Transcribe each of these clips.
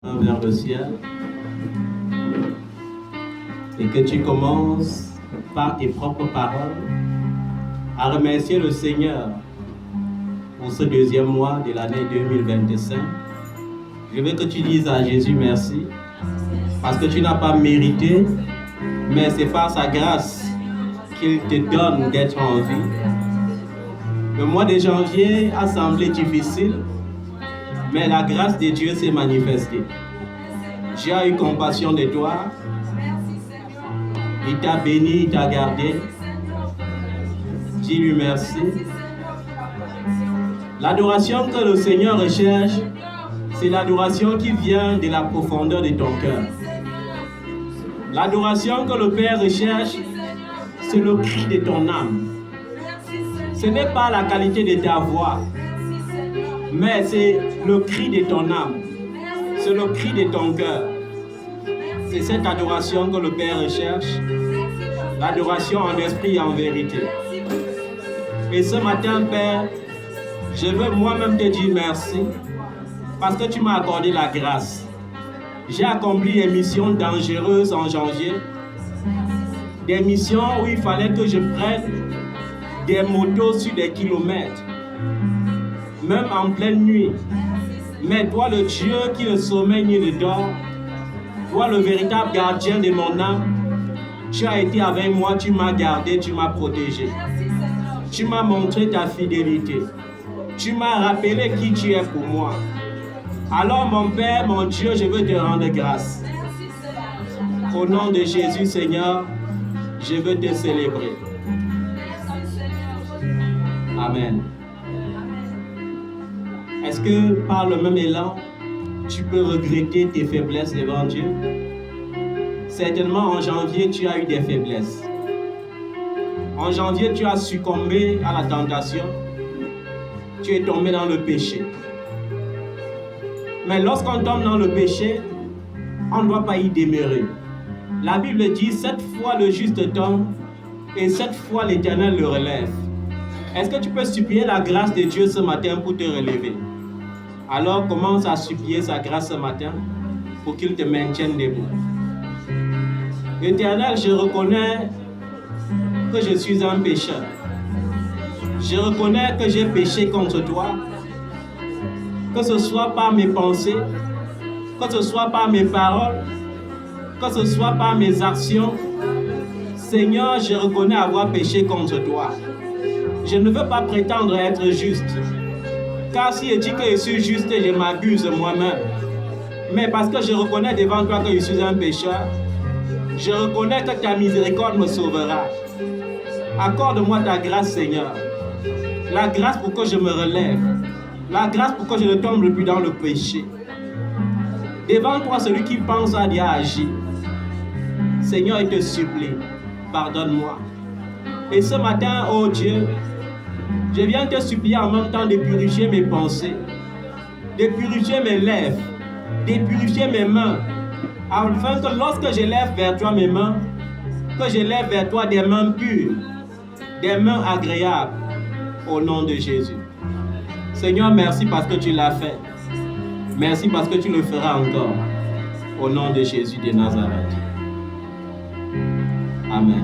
vers le ciel et que tu commences par tes propres paroles à remercier le Seigneur pour ce deuxième mois de l'année 2025. Je veux que tu dises à Jésus merci parce que tu n'as pas mérité, mais c'est par sa grâce qu'il te donne d'être en vie. Le mois de janvier a semblé difficile, mais la grâce de Dieu s'est manifestée. Dieu a eu compassion de toi. Il t'a béni, il t'a gardé. Dis-lui merci. L'adoration que le Seigneur recherche, c'est l'adoration qui vient de la profondeur de ton cœur. L'adoration que le Père recherche, c'est le cri de ton âme. Ce n'est pas la qualité de ta voix, mais c'est le cri de ton âme. C'est le cri de ton cœur. C'est cette adoration que le Père recherche. L'adoration en esprit et en vérité. Et ce matin, Père, je veux moi-même te dire merci parce que tu m'as accordé la grâce. J'ai accompli des missions dangereuses en janvier. Des missions où il fallait que je prenne des motos sur des kilomètres. Même en pleine nuit. Mais toi, le Dieu qui ne sommeille ni ne dort, toi, le véritable gardien de mon âme, tu as été avec moi, tu m'as gardé, tu m'as protégé. Tu m'as montré ta fidélité. Tu m'as rappelé qui tu es pour moi. Alors, mon Père, mon Dieu, je veux te rendre grâce. Au nom de Jésus, Seigneur, je veux te célébrer. Amen. Est-ce que par le même élan, tu peux regretter tes faiblesses devant Dieu? Certainement en janvier, tu as eu des faiblesses. En janvier, tu as succombé à la tentation. Tu es tombé dans le péché. Mais lorsqu'on tombe dans le péché, on ne doit pas y demeurer. La Bible dit 7 fois le juste tombe et 7 fois l'Éternel le relève. Est-ce que tu peux supplier la grâce de Dieu ce matin pour te relever? Alors commence à supplier sa grâce ce matin pour qu'il te maintienne debout. Éternel, je reconnais que je suis un pécheur. Je reconnais que j'ai péché contre toi. Que ce soit par mes pensées, que ce soit par mes paroles, que ce soit par mes actions. Seigneur, je reconnais avoir péché contre toi. Je ne veux pas prétendre être juste. Car si je dis que je suis juste, je m'abuse moi-même. Mais parce que je reconnais devant toi que je suis un pécheur, je reconnais que ta miséricorde me sauvera. Accorde-moi ta grâce, Seigneur. La grâce pour que je me relève. La grâce pour que je ne tombe plus dans le péché. Devant toi, celui qui pense à Dieu agir. Seigneur, il te supplie, pardonne-moi. Et ce matin, oh Dieu, je viens te supplier en même temps de purifier mes pensées, de purifier mes lèvres, de purifier mes mains, afin que lorsque je lève vers toi mes mains, que je lève vers toi des mains pures, des mains agréables, au nom de Jésus. Seigneur, merci parce que tu l'as fait. Merci parce que tu le feras encore, au nom de Jésus de Nazareth. Amen.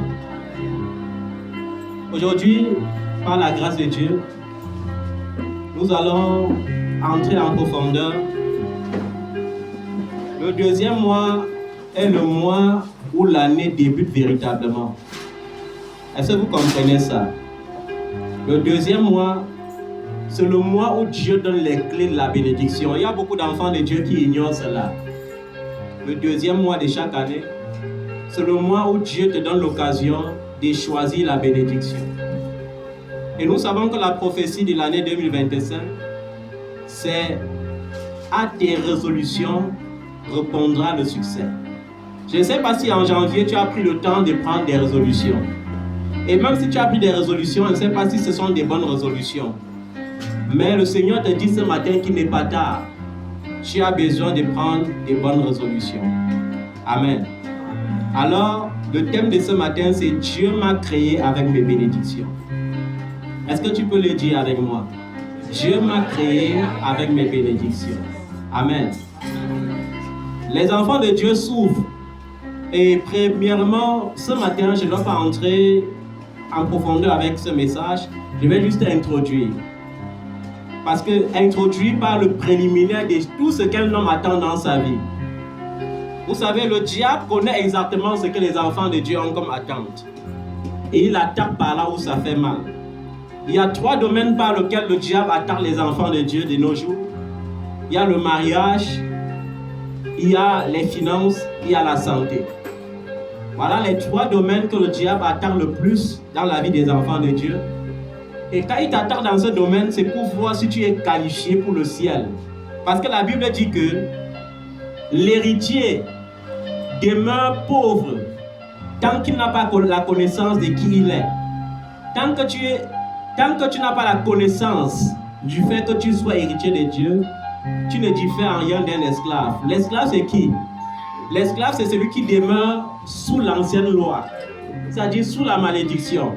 Aujourd'hui, par la grâce de Dieu, nous allons entrer en profondeur. Le deuxième mois est le mois où l'année débute véritablement. Est-ce que vous comprenez ça? Le deuxième mois, c'est le mois où Dieu donne les clés de la bénédiction. Il y a beaucoup d'enfants de Dieu qui ignorent cela. Le deuxième mois de chaque année, c'est le mois où Dieu te donne l'occasion de choisir la bénédiction. Et nous savons que la prophétie de l'année 2025, c'est à tes résolutions répondra le succès. Je ne sais pas si en janvier, tu as pris le temps de prendre des résolutions. Et même si tu as pris des résolutions, je ne sais pas si ce sont des bonnes résolutions. Mais le Seigneur te dit ce matin qu'il n'est pas tard. Tu as besoin de prendre des bonnes résolutions. Amen. Alors, le thème de ce matin, c'est Dieu m'a créé avec mes bénédictions. Est-ce que tu peux le dire avec moi? Dieu m'a créé avec mes bénédictions. Amen. Les enfants de Dieu souffrent. Et premièrement, ce matin, je ne dois pas entrer en profondeur avec ce message. Je vais juste introduire. Parce que introduit par le préliminaire de tout ce qu'un homme attend dans sa vie. Vous savez, le diable connaît exactement ce que les enfants de Dieu ont comme attente. Et il attaque par là où ça fait mal. Il y a 3 domaines par lesquels le diable attaque les enfants de Dieu de nos jours. Il y a le mariage, il y a les finances, il y a la santé. Voilà les 3 domaines que le diable attaque le plus dans la vie des enfants de Dieu. Et quand il t'attaque dans ce domaine, c'est pour voir si tu es qualifié pour le ciel. Parce que la Bible dit que l'héritier demeure pauvre tant qu'il n'a pas la connaissance de qui il est. Tant que tu n'as pas la connaissance du fait que tu sois héritier de Dieu, tu ne diffères en rien d'un esclave. L'esclave, c'est qui? L'esclave, c'est celui qui demeure sous l'ancienne loi, c'est-à-dire sous la malédiction.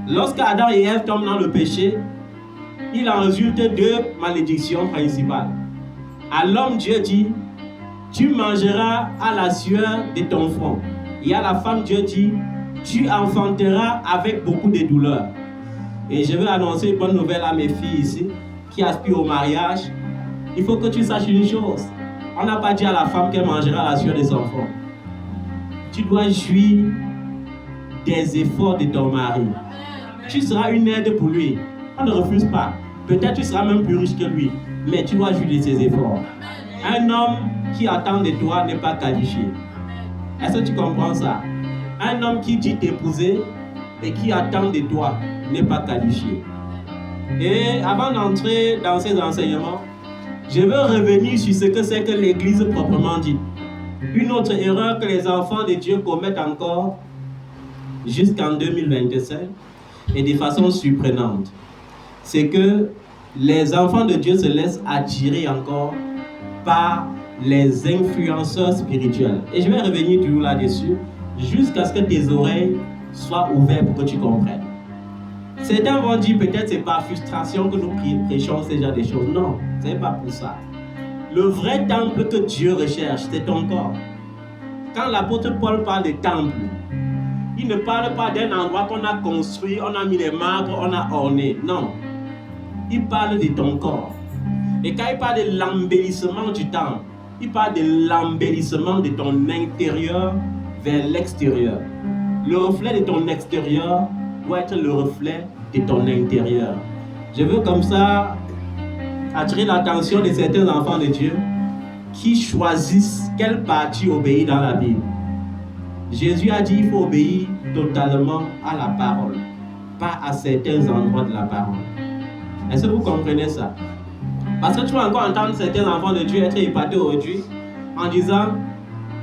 Lorsque Adam et Ève tombent dans le péché, il en résulte 2 malédictions principales. À l'homme, Dieu dit, tu mangeras à la sueur de ton front. Et à la femme, Dieu dit, tu enfanteras avec beaucoup de douleur. Et je veux annoncer une bonne nouvelle à mes filles ici, qui aspirent au mariage. Il faut que tu saches une chose. On n'a pas dit à la femme qu'elle mangera à la sueur de son front. Tu dois jouir des efforts de ton mari. Tu seras une aide pour lui. On ne refuse pas. Peut-être tu seras même plus riche que lui. Mais tu dois jouir de ses efforts. Un homme qui attend de toi n'est pas qualifié. Est-ce que tu comprends ça? Un homme qui dit t'épouser et qui attend de toi n'est pas qualifié. Et avant d'entrer dans ces enseignements, je veux revenir sur ce que c'est que l'Église proprement dit. Une autre erreur que les enfants de Dieu commettent encore jusqu'en 2025 et de façon surprenante, c'est que les enfants de Dieu se laissent attirer encore par les influenceurs spirituels. Et je vais revenir toujours là-dessus jusqu'à ce que tes oreilles soient ouvertes pour que tu comprennes. Certains vont dire peut-être c'est par frustration que nous prêchons ce genre de choses. Non, ce n'est pas pour ça. Le vrai temple que Dieu recherche, c'est ton corps. Quand l'apôtre Paul parle de temple, il ne parle pas d'un endroit qu'on a construit, on a mis les marbres, on a orné. Non. Il parle de ton corps. Et quand il parle de l'embellissement du temple, il parle de l'embellissement de ton intérieur vers l'extérieur. Le reflet de ton extérieur doit être le reflet de ton intérieur. Je veux comme ça attirer l'attention de certains enfants de Dieu qui choisissent quelle partie obéir dans la Bible. Jésus a dit qu'il faut obéir totalement à la parole, pas à certains endroits de la parole. Est-ce que vous comprenez ça? Parce que tu vas encore entendre certains enfants de Dieu être épatés aujourd'hui en disant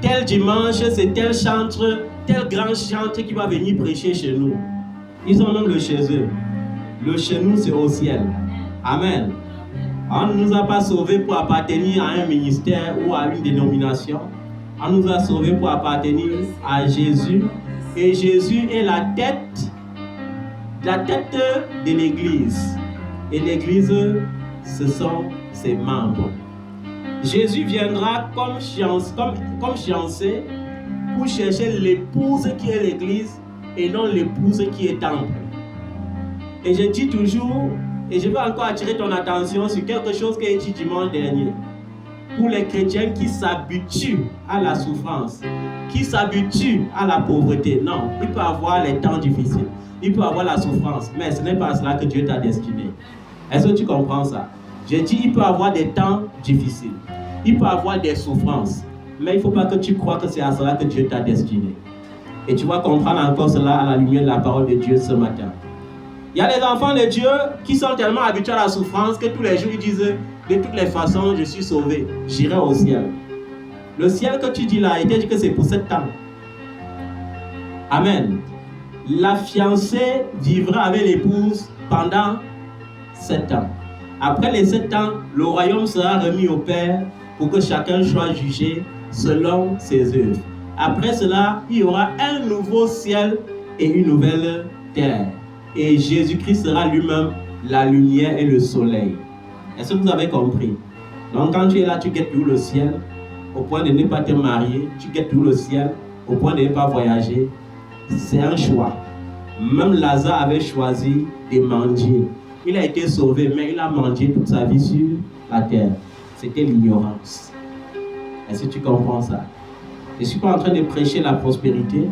tel dimanche c'est tel chantre, tel grand chantre qui va venir prêcher chez nous. Ils ont même le chez eux. Le chez nous c'est au ciel. Amen. On ne nous a pas sauvés pour appartenir à un ministère ou à une dénomination. On nous a sauvés pour appartenir à Jésus. Et Jésus est la tête de l'Église. Et l'Église, ce sont ses membres. Jésus viendra comme fiancé pour chercher l'épouse qui est l'Église et non l'épouse qui est temple. Et je dis toujours, et je veux encore attirer ton attention sur quelque chose qui a été dit dimanche dernier. Pour les chrétiens qui s'habituent à la souffrance, qui s'habituent à la pauvreté. Non, il peut avoir les temps difficiles, il peut avoir la souffrance, mais ce n'est pas à cela que Dieu t'a destiné. Est-ce que tu comprends ça? J'ai dit, il peut avoir des temps difficiles, il peut avoir des souffrances, mais il ne faut pas que tu crois que c'est à cela que Dieu t'a destiné. Et tu vas comprendre encore cela à la lumière de la parole de Dieu ce matin. Il y a des enfants de Dieu qui sont tellement habitués à la souffrance que tous les jours ils disent de toutes les façons je suis sauvé, j'irai au ciel. Le ciel que tu dis là, il te dit que c'est pour 7 ans. Amen. La fiancée vivra avec l'épouse pendant 7 ans. Après les 7 ans, le royaume sera remis au Père pour que chacun soit jugé selon ses œuvres. Après cela, il y aura un nouveau ciel et une nouvelle terre. Et Jésus-Christ sera lui-même la lumière et le soleil. Est-ce que vous avez compris? Donc quand tu es là, tu guettes où le ciel au point de ne pas te marier, tu guettes tout le ciel, au point de ne pas voyager. C'est un choix. Même Lazare avait choisi de mendier. Il a été sauvé, mais il a mendié toute sa vie sur la terre. C'était l'ignorance. Est-ce que tu comprends ça? Je ne suis pas en train de prêcher la prospérité,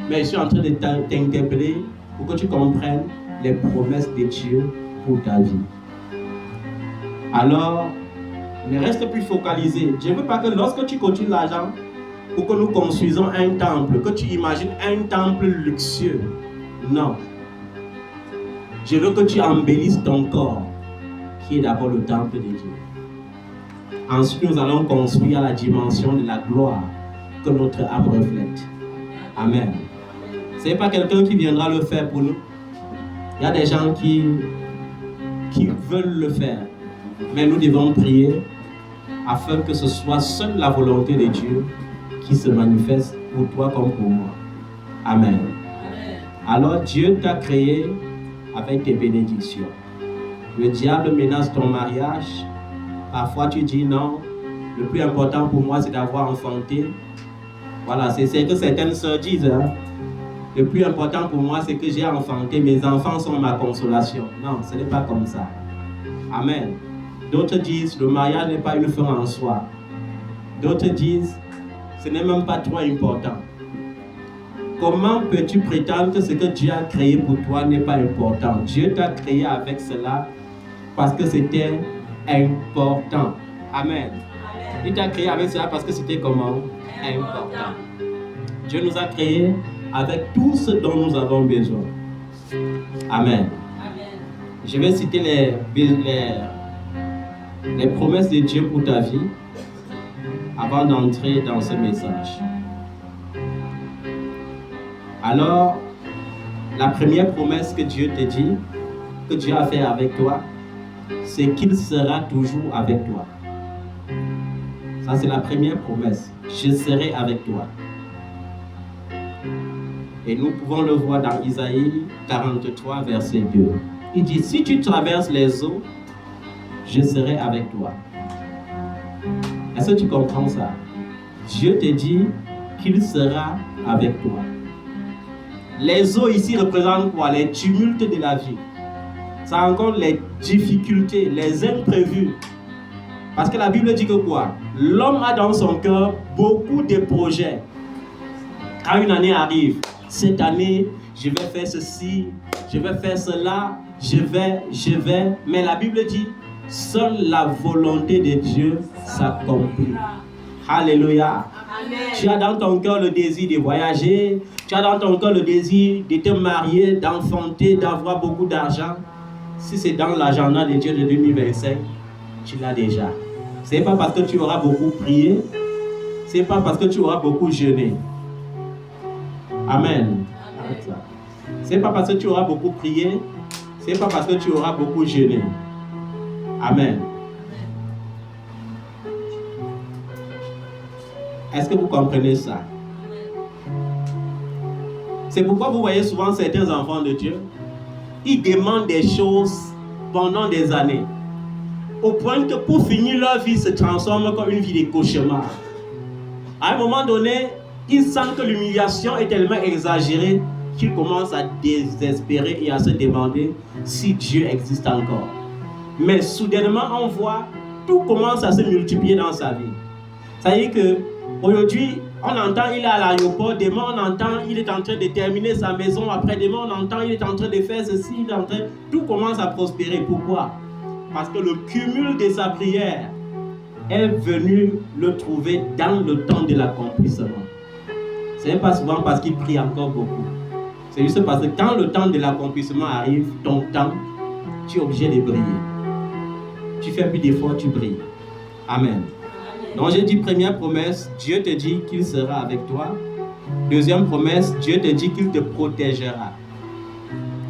mais je suis en train de t'interpeller pour que tu comprennes les promesses de Dieu pour ta vie. Alors, ne reste plus focalisé. Je ne veux pas que lorsque tu continues l'argent, pour que nous construisons un temple, que tu imagines un temple luxueux. Non. Je veux que tu embellisses ton corps, qui est d'abord le temple de Dieu. Ensuite, nous allons construire la dimension de la gloire que notre âme reflète. Amen. Ce n'est pas quelqu'un qui viendra le faire pour nous. Il y a des gens qui veulent le faire. Mais nous devons prier afin que ce soit seule la volonté de Dieu qui se manifeste pour toi comme pour moi. Amen. Alors Dieu t'a créé avec tes bénédictions. Le diable menace ton mariage. Parfois tu dis non, le plus important pour moi c'est d'avoir enfanté. Voilà, c'est ce que certaines sœurs disent. Hein. Le plus important pour moi c'est que j'ai enfanté. Mes enfants sont ma consolation. Non, ce n'est pas comme ça. Amen. D'autres disent le mariage n'est pas une fin en soi. D'autres disent ce n'est même pas trop important. Comment peux-tu prétendre que ce que Dieu a créé pour toi n'est pas important? Dieu t'a créé avec cela parce que c'était important. Amen. Il t'a créé avec cela parce que c'était comment? Important. Dieu nous a créés avec tout ce dont nous avons besoin. Amen. Je vais citer les promesses de Dieu pour ta vie avant d'entrer dans ce message. Alors, la première promesse que Dieu te dit, que Dieu a fait avec toi, c'est qu'il sera toujours avec toi. Ça, c'est la première promesse. Je serai avec toi. Et nous pouvons le voir dans Isaïe 43, verset 2. Il dit, si tu traverses les eaux, je serai avec toi. Est-ce que tu comprends ça? Dieu te dit qu'il sera avec toi. Les eaux ici représentent quoi? Les tumultes de la vie. Ça rencontre les difficultés, les imprévus. Parce que la Bible dit que quoi? L'homme a dans son cœur beaucoup de projets. Quand une année arrive, cette année, je vais faire ceci, je vais faire cela, je vais. Mais la Bible dit, seule la volonté de Dieu s'accomplit. Alléluia. Amen. Tu as dans ton cœur le désir de voyager, tu as dans ton cœur le désir de te marier, d'enfanter, d'avoir beaucoup d'argent. Si c'est dans l'agenda de Dieu de 2025, tu l'as déjà. Ce n'est pas parce que tu auras beaucoup prié, ce n'est pas parce que tu auras beaucoup jeûné. Amen. Ce n'est pas parce que tu auras beaucoup prié, ce n'est pas parce que tu auras beaucoup jeûné. Amen. Est-ce que vous comprenez ça? C'est pourquoi vous voyez souvent certains enfants de Dieu, ils demandent des choses pendant des années, au point que pour finir leur vie se transforme comme une vie de cauchemar. À un moment donné, ils sentent que l'humiliation est tellement exagérée qu'ils commencent à désespérer et à se demander si Dieu existe encore. Mais soudainement, on voit, tout commence à se multiplier dans sa vie. Ça veut dire qu'aujourd'hui, on entend il est à l'aéroport, demain on entend il est en train de terminer sa maison, après demain on entend il est en train de faire ceci, tout commence à prospérer. Pourquoi? Parce que le cumul de sa prière est venu le trouver dans le temps de l'accomplissement. Ce n'est pas souvent parce qu'il prie encore beaucoup. C'est juste parce que quand le temps de l'accomplissement arrive, ton temps, tu es obligé de briller. Tu fais plus d'efforts, tu brilles. Amen. Donc j'ai dit première promesse, Dieu te dit qu'il sera avec toi. Deuxième promesse, Dieu te dit qu'il te protégera.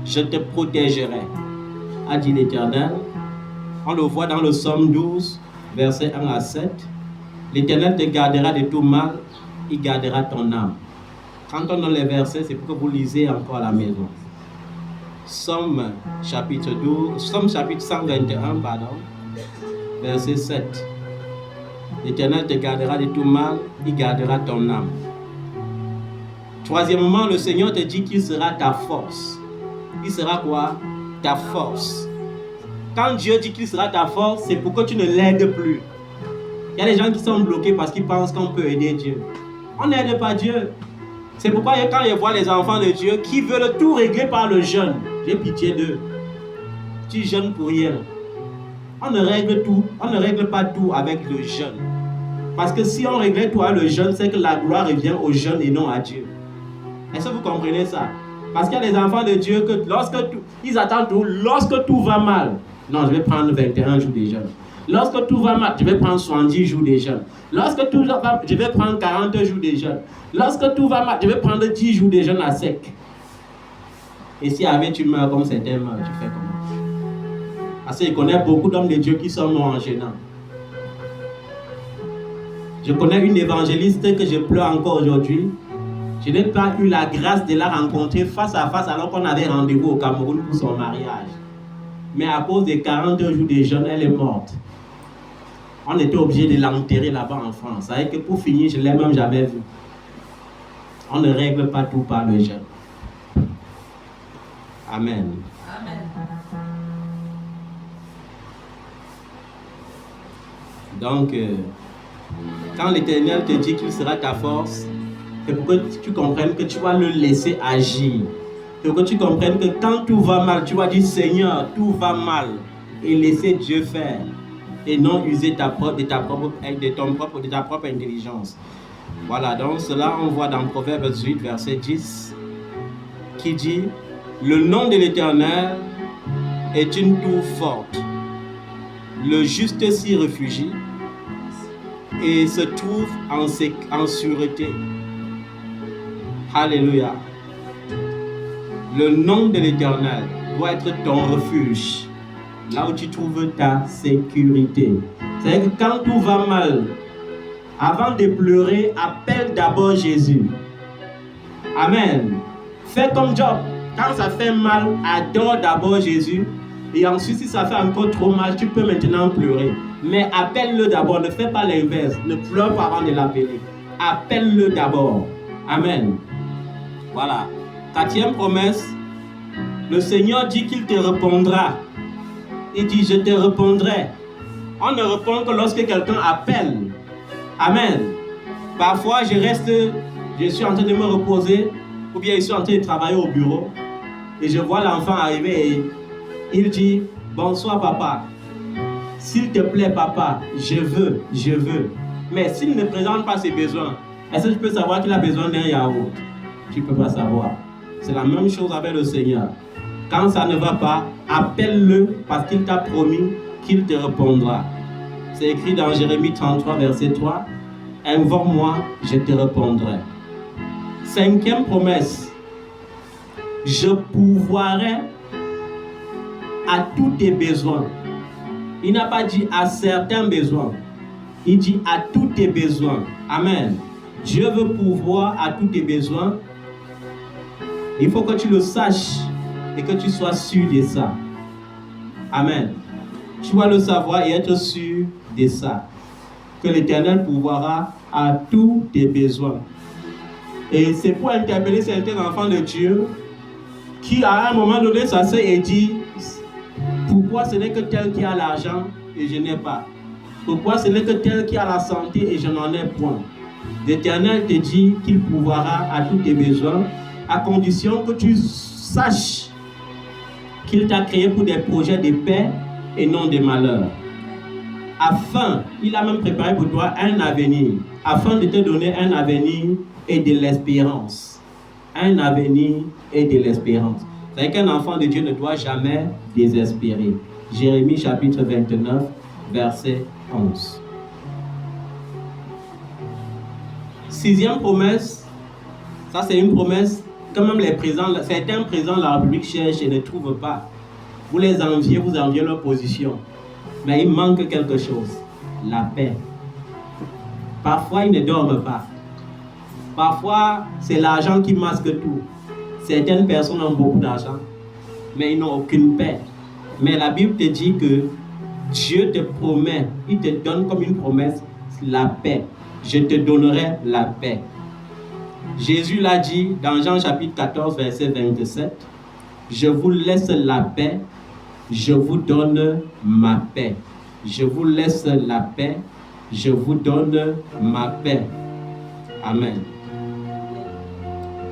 Je te protégerai, a dit l'Éternel. On le voit dans le Psaume 12, versets 1 à 7. L'Éternel te gardera de tout mal, il gardera ton âme. Quand on a les versets, c'est pour que vous lisez encore à la maison. Psaume chapitre 121, verset 7. L'Éternel te gardera de tout mal, il gardera ton âme. Troisièmement, le Seigneur te dit qu'il sera ta force. Il sera quoi? Ta force. Quand Dieu dit qu'il sera ta force, c'est pour que tu ne l'aides plus. Il y a des gens qui sont bloqués parce qu'ils pensent qu'on peut aider Dieu. On n'aide pas Dieu. C'est pourquoi quand je vois les enfants de Dieu qui veulent tout régler par le jeûne, j'ai pitié d'eux. Tu jeûnes pour rien. On ne règle pas tout avec le jeûne. Parce que si on réglait tout avec le jeûne, c'est que la gloire revient au jeûne et non à Dieu. Est-ce que vous comprenez ça? Parce qu'il y a des enfants de Dieu que ils attendent tout, lorsque tout va mal. Non, je vais prendre 21 jours de jeûne. Lorsque tout va mal, je vais prendre 70 jours de jeûne. Lorsque tout va mal, je vais prendre 40 jours de jeûne. Lorsque tout va mal, je vais prendre 10 jours de jeûne à sec. Et si avec tu meurs comme certains meurent, tu fais comment? Parce que je connais beaucoup d'hommes de Dieu qui sont morts en jeûnant. Je connais une évangéliste que je pleure encore aujourd'hui. Je n'ai pas eu la grâce de la rencontrer face à face alors qu'on avait rendez-vous au Cameroun pour son mariage. Mais à cause des 40 jours de jeûne, elle est morte. On était obligé de l'enterrer là-bas en France. Ça veut dire que pour finir, je ne l'ai même jamais vu. On ne règle pas tout par le jeûne. Amen. Amen. Donc, quand l'Éternel te dit qu'il sera ta force, c'est pour que tu comprennes que tu vas le laisser agir. C'est pour que tu comprennes que quand tout va mal, tu vas dire Seigneur, tout va mal. Et laisser Dieu faire. Et non user de ta propre intelligence. Voilà, donc cela on voit dans Proverbe 18, verset 10, qui dit le nom de l'Éternel est une tour forte. Le juste s'y réfugie et se trouve en sûreté. Alléluia. Le nom de l'Éternel doit être ton refuge, là où tu trouves ta sécurité. C'est-à-dire que quand tout va mal, avant de pleurer, appelle d'abord Jésus. Amen. Fais comme Job. Quand ça fait mal, adore d'abord Jésus. Et ensuite, si ça fait encore trop mal, tu peux maintenant pleurer. Mais appelle-le d'abord. Ne fais pas l'inverse. Ne pleure pas avant de l'appeler. Appelle-le d'abord. Amen. Voilà. 4e promesse. Le Seigneur dit qu'il te répondra. Il dit, je te répondrai. On ne répond que lorsque quelqu'un appelle. Amen. Parfois, je suis en train de me reposer, ou bien je suis en train de travailler au bureau, et je vois l'enfant arriver et il dit, bonsoir papa. S'il te plaît papa, je veux. Mais s'il ne présente pas ses besoins, est-ce que tu peux savoir qu'il a besoin d'un yaourt? Tu ne peux pas savoir. C'est la même chose avec le Seigneur. Quand ça ne va pas, appelle-le parce qu'il t'a promis qu'il te répondra. C'est écrit dans Jérémie 33, verset 3. Invoque-moi, je te répondrai. 5e promesse. Je pourvoirai à tous tes besoins. Il n'a pas dit à certains besoins. Il dit à tous tes besoins. Amen. Dieu veut pourvoir à tous tes besoins. Il faut que tu le saches et que tu sois sûr de ça. Amen. Tu dois le savoir et être sûr de ça. Que l'Éternel pourvoira à tous tes besoins. Et c'est pour interpeller certains enfants de Dieu qui, à un moment donné, s'asseyent et dit pourquoi ce n'est que tel qui a l'argent et je n'ai pas? Pourquoi ce n'est que tel qui a la santé et je n'en ai point? L'Éternel te dit qu'il pourvoira à tous tes besoins à condition que tu saches qu'il t'a créé pour des projets de paix et non de malheur. Il a même préparé pour toi un avenir, afin de te donner un avenir et de l'espérance. Un avenir et de l'espérance. C'est qu'un enfant de Dieu ne doit jamais désespérer. Jérémie chapitre 29, verset 11. 6e promesse, ça c'est une promesse que même certains présidents de la République cherchent et ne trouvent pas. Vous les enviez, vous enviez leur position. Mais il manque quelque chose, la paix. Parfois, ils ne dorment pas. Parfois, c'est l'argent qui masque tout. Certaines personnes ont beaucoup d'argent, mais ils n'ont aucune paix. Mais la Bible te dit que Dieu te promet, il te donne comme une promesse la paix. Je te donnerai la paix. Jésus l'a dit dans Jean chapitre 14, verset 27. Je vous laisse la paix, je vous donne ma paix. Je vous laisse la paix, je vous donne ma paix. Amen.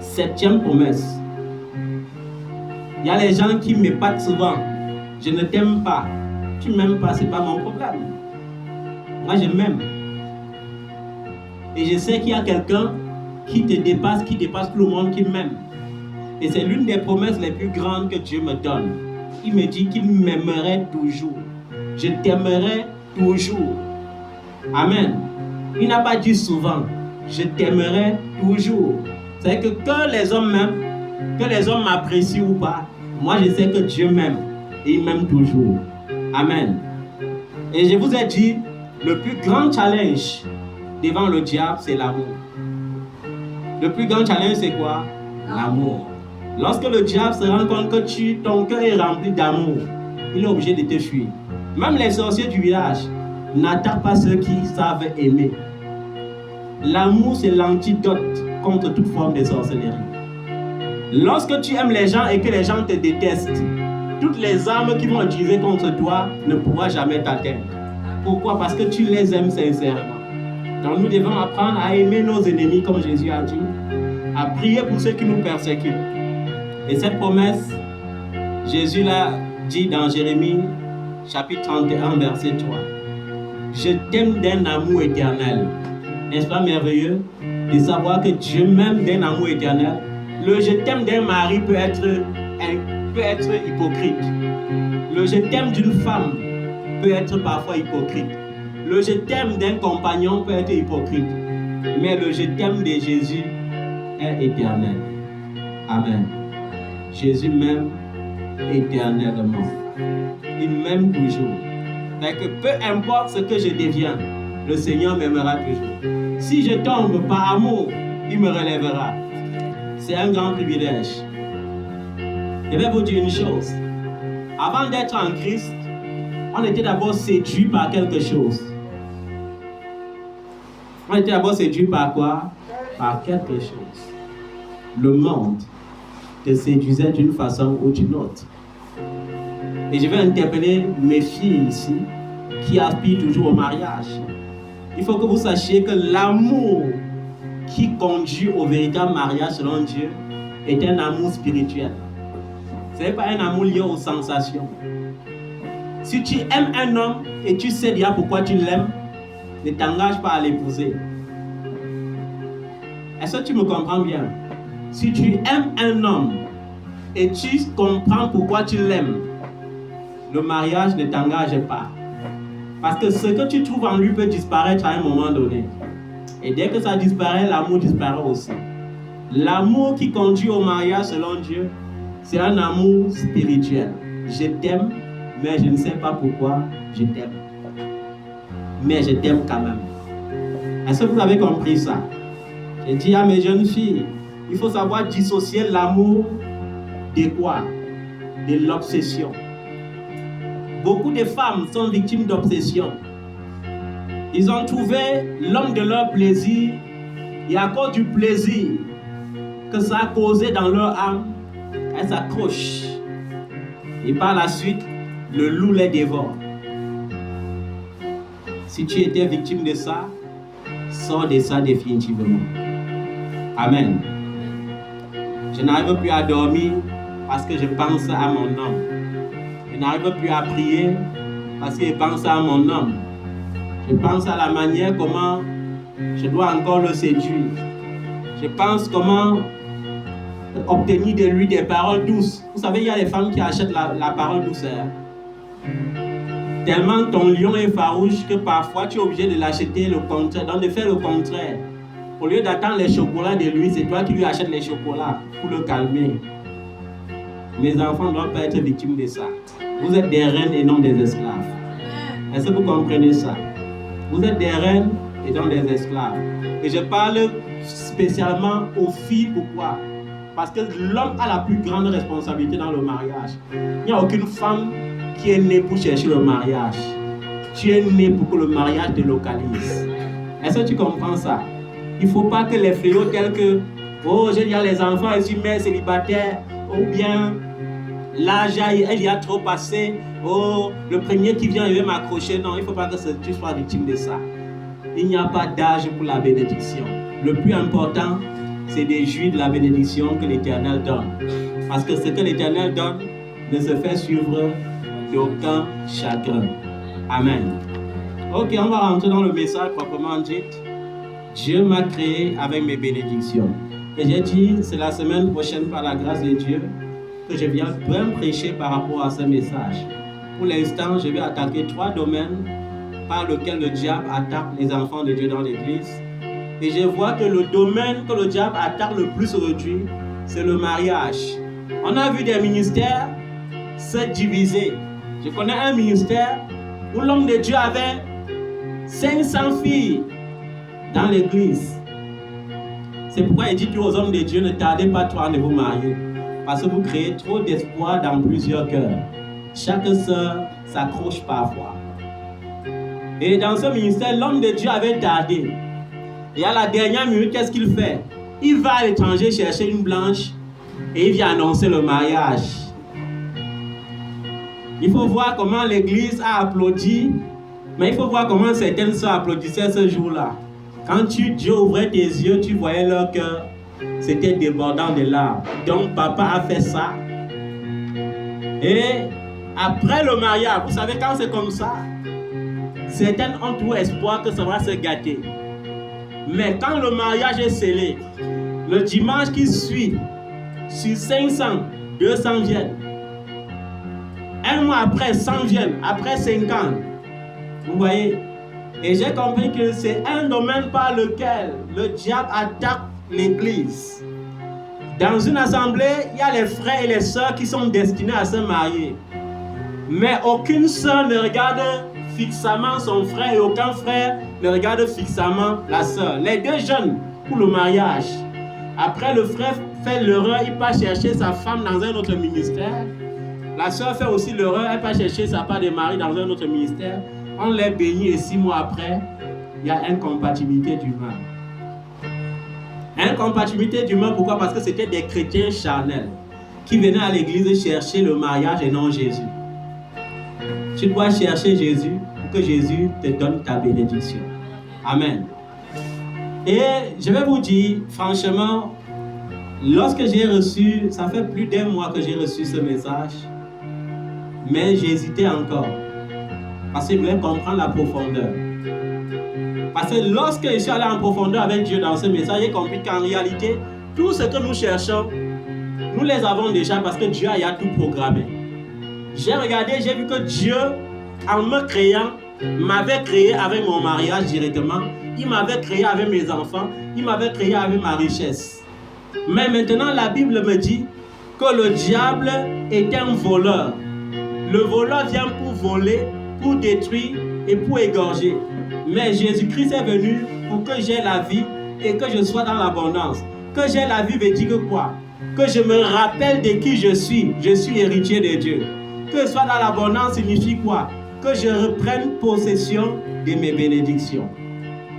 7e promesse. Il y a les gens qui m'épatent souvent. Je ne t'aime pas. Tu m'aimes pas, ce n'est pas mon problème. Moi, je m'aime. Et je sais qu'il y a quelqu'un qui te dépasse, qui dépasse tout le monde, qui m'aime. Et c'est l'une des promesses les plus grandes que Dieu me donne. Il me dit qu'il m'aimerait toujours. Je t'aimerai toujours. Amen. Il n'a pas dit souvent. Je t'aimerai toujours. C'est que les hommes m'aiment, que les hommes m'apprécient ou pas, moi je sais que Dieu m'aime. Et il m'aime toujours. Amen. Et je vous ai dit, le plus grand challenge devant le diable, c'est l'amour. Le plus grand challenge, c'est quoi? L'amour. Lorsque le diable se rend compte que ton cœur est rempli d'amour, il est obligé de te fuir. Même les sorciers du village n'attaquent pas ceux qui savent aimer. L'amour, c'est l'antidote contre toute forme de sorcellerie. Lorsque tu aimes les gens et que les gens te détestent, toutes les armes qui vont utiliser contre toi ne pourront jamais t'atteindre. Pourquoi? Parce que tu les aimes sincèrement. Donc nous devons apprendre à aimer nos ennemis comme Jésus a dit, à prier pour ceux qui nous persécutent. Et cette promesse, Jésus l'a dit dans Jérémie chapitre 31 verset 3. Je t'aime d'un amour éternel. N'est-ce pas merveilleux de savoir que Dieu m'aime d'un amour éternel? Le je t'aime d'un mari peut être hypocrite. Le je t'aime d'une femme peut être parfois hypocrite. Le je t'aime d'un compagnon peut être hypocrite. Mais le je t'aime de Jésus est éternel. Amen. Jésus m'aime éternellement. Il m'aime toujours. Mais que peu importe ce que je deviens, le Seigneur m'aimera toujours. Si je tombe par amour, il me relèvera. C'est un grand privilège. Je vais vous dire une chose. Avant d'être en Christ, on était d'abord séduit par quelque chose. On était d'abord séduit par quoi? Par quelque chose. Le monde te séduisait d'une façon ou d'une autre. Et je vais interpeller mes filles ici qui aspirent toujours au mariage. Il faut que vous sachiez que l'amour qui conduit au véritable mariage selon Dieu est un amour spirituel. Ce n'est pas un amour lié aux sensations. Si tu aimes un homme et tu sais déjà pourquoi tu l'aimes, ne t'engage pas à l'épouser. Est-ce que tu me comprends bien? Si tu aimes un homme et tu comprends pourquoi tu l'aimes, le mariage ne t'engage pas. Parce que ce que tu trouves en lui peut disparaître à un moment donné. Et dès que ça disparaît, l'amour disparaît aussi. L'amour qui conduit au mariage selon Dieu, c'est un amour spirituel. Je t'aime, mais je ne sais pas pourquoi je t'aime. Mais je t'aime quand même. Est-ce que vous avez compris ça? J'ai dit à mes jeunes filles, il faut savoir dissocier l'amour de quoi? De l'obsession. Beaucoup de femmes sont victimes d'obsession. Ils ont trouvé l'homme de leur plaisir et à cause du plaisir que ça a causé dans leur âme, elles s'accrochent. Et par la suite, le loup les dévore. Si tu étais victime de ça, sors de ça définitivement. Amen. Je n'arrive plus à dormir parce que je pense à mon homme. Je n'arrive plus à prier parce que je pense à mon homme. Je pense à la manière comment je dois encore le séduire. Je pense comment obtenir de lui des paroles douces. Vous savez, il y a des femmes qui achètent la parole douce. Tellement ton lion est farouche que parfois tu es obligé de l'acheter le contraire, donc de faire le contraire. Au lieu d'attendre les chocolats de lui, c'est toi qui lui achètes les chocolats pour le calmer. Mes enfants ne doivent pas être victimes de ça. Vous êtes des reines et non des esclaves. Est-ce que vous comprenez ça? Vous êtes des reines et non des esclaves. Et je parle spécialement aux filles. Pourquoi? Parce que l'homme a la plus grande responsabilité dans le mariage. Il n'y a aucune femme qui est née pour chercher le mariage. Tu es né pour que le mariage te localise. Est-ce que tu comprends ça? Il ne faut pas que les fléaux tels que oh, j'ai déjà les enfants et je suis mère célibataire, ou bien l'âge il y a trop passé, oh, le premier qui vient, il va m'accrocher. Non, il ne faut pas que tu sois victime de ça. Il n'y a pas d'âge pour la bénédiction. Le plus important, c'est de jouir de la bénédiction que l'Éternel donne. Parce que ce que l'Éternel donne ne se fait suivre d'aucun chagrin. Amen. Ok, on va rentrer dans le message proprement dit. Dieu m'a créé avec mes bénédictions. Et j'ai dit, c'est la semaine prochaine, par la grâce de Dieu, que je viens bien prêcher par rapport à ce message. Pour l'instant, je vais attaquer 3 domaines par lesquels le diable attaque les enfants de Dieu dans l'église. Et je vois que le domaine que le diable attaque le plus aujourd'hui, c'est le mariage. On a vu des ministères se diviser. Je connais un ministère où l'homme de Dieu avait 500 filles dans l'église. C'est pourquoi il dit aux hommes de Dieu, ne tardez pas trop à vous marier. Parce que vous créez trop d'espoir dans plusieurs cœurs. Chaque sœur s'accroche parfois. Et dans ce ministère, l'homme de Dieu avait tardé. Et à la dernière minute, qu'est-ce qu'il fait? Il va à l'étranger chercher une blanche et il vient annoncer le mariage. Il faut voir comment l'église a applaudi, mais il faut voir comment certaines sœurs applaudissaient ce jour-là. Quand Dieu ouvrait tes yeux, tu voyais leur cœur, c'était débordant de larmes. Donc papa a fait ça. Et après le mariage, vous savez quand c'est comme ça, certaines ont tout espoir que ça va se gâter. Mais quand le mariage est scellé, le dimanche qui suit, sur 500, 200 viennent. Un mois après, 100 viennent. Après 50. Vous voyez? Et j'ai compris que c'est un domaine par lequel le diable attaque l'église. Dans une assemblée, il y a les frères et les sœurs qui sont destinés à se marier. Mais aucune sœur ne regarde fixement son frère et aucun frère ne regarde fixement la sœur. Les deux jeunes pour le mariage. Après, le frère fait l'erreur, il part chercher sa femme dans un autre ministère. La sœur fait aussi l'erreur, elle part chercher sa part de mari dans un autre ministère. On les bénit et 6 mois après, il y a incompatibilité d'humain. Incompatibilité d'humain, pourquoi? Parce que c'était des chrétiens charnels qui venaient à l'église chercher le mariage et non Jésus. Tu dois chercher Jésus pour que Jésus te donne ta bénédiction. Amen. Et je vais vous dire, franchement, lorsque j'ai reçu, ça fait plus d'1 mois que j'ai reçu ce message, mais j'hésitais encore. Parce que je voulais comprendre la profondeur. Parce que lorsque je suis allé en profondeur avec Dieu dans ce message, j'ai compris qu'en réalité, tout ce que nous cherchons, nous les avons déjà parce que Dieu a tout programmé. J'ai regardé, j'ai vu que Dieu, en me créant, m'avait créé avec mon mariage directement. Il m'avait créé avec mes enfants. Il m'avait créé avec ma richesse. Mais maintenant, la Bible me dit que le diable est un voleur. Le voleur vient pour voler, pour détruire et pour égorger. Mais Jésus-Christ est venu pour que j'ai la vie et que je sois dans l'abondance. Que j'ai la vie veut dire que quoi? Que je me rappelle de qui je suis. Je suis héritier de Dieu. Que je sois dans l'abondance signifie quoi? Que je reprenne possession de mes bénédictions.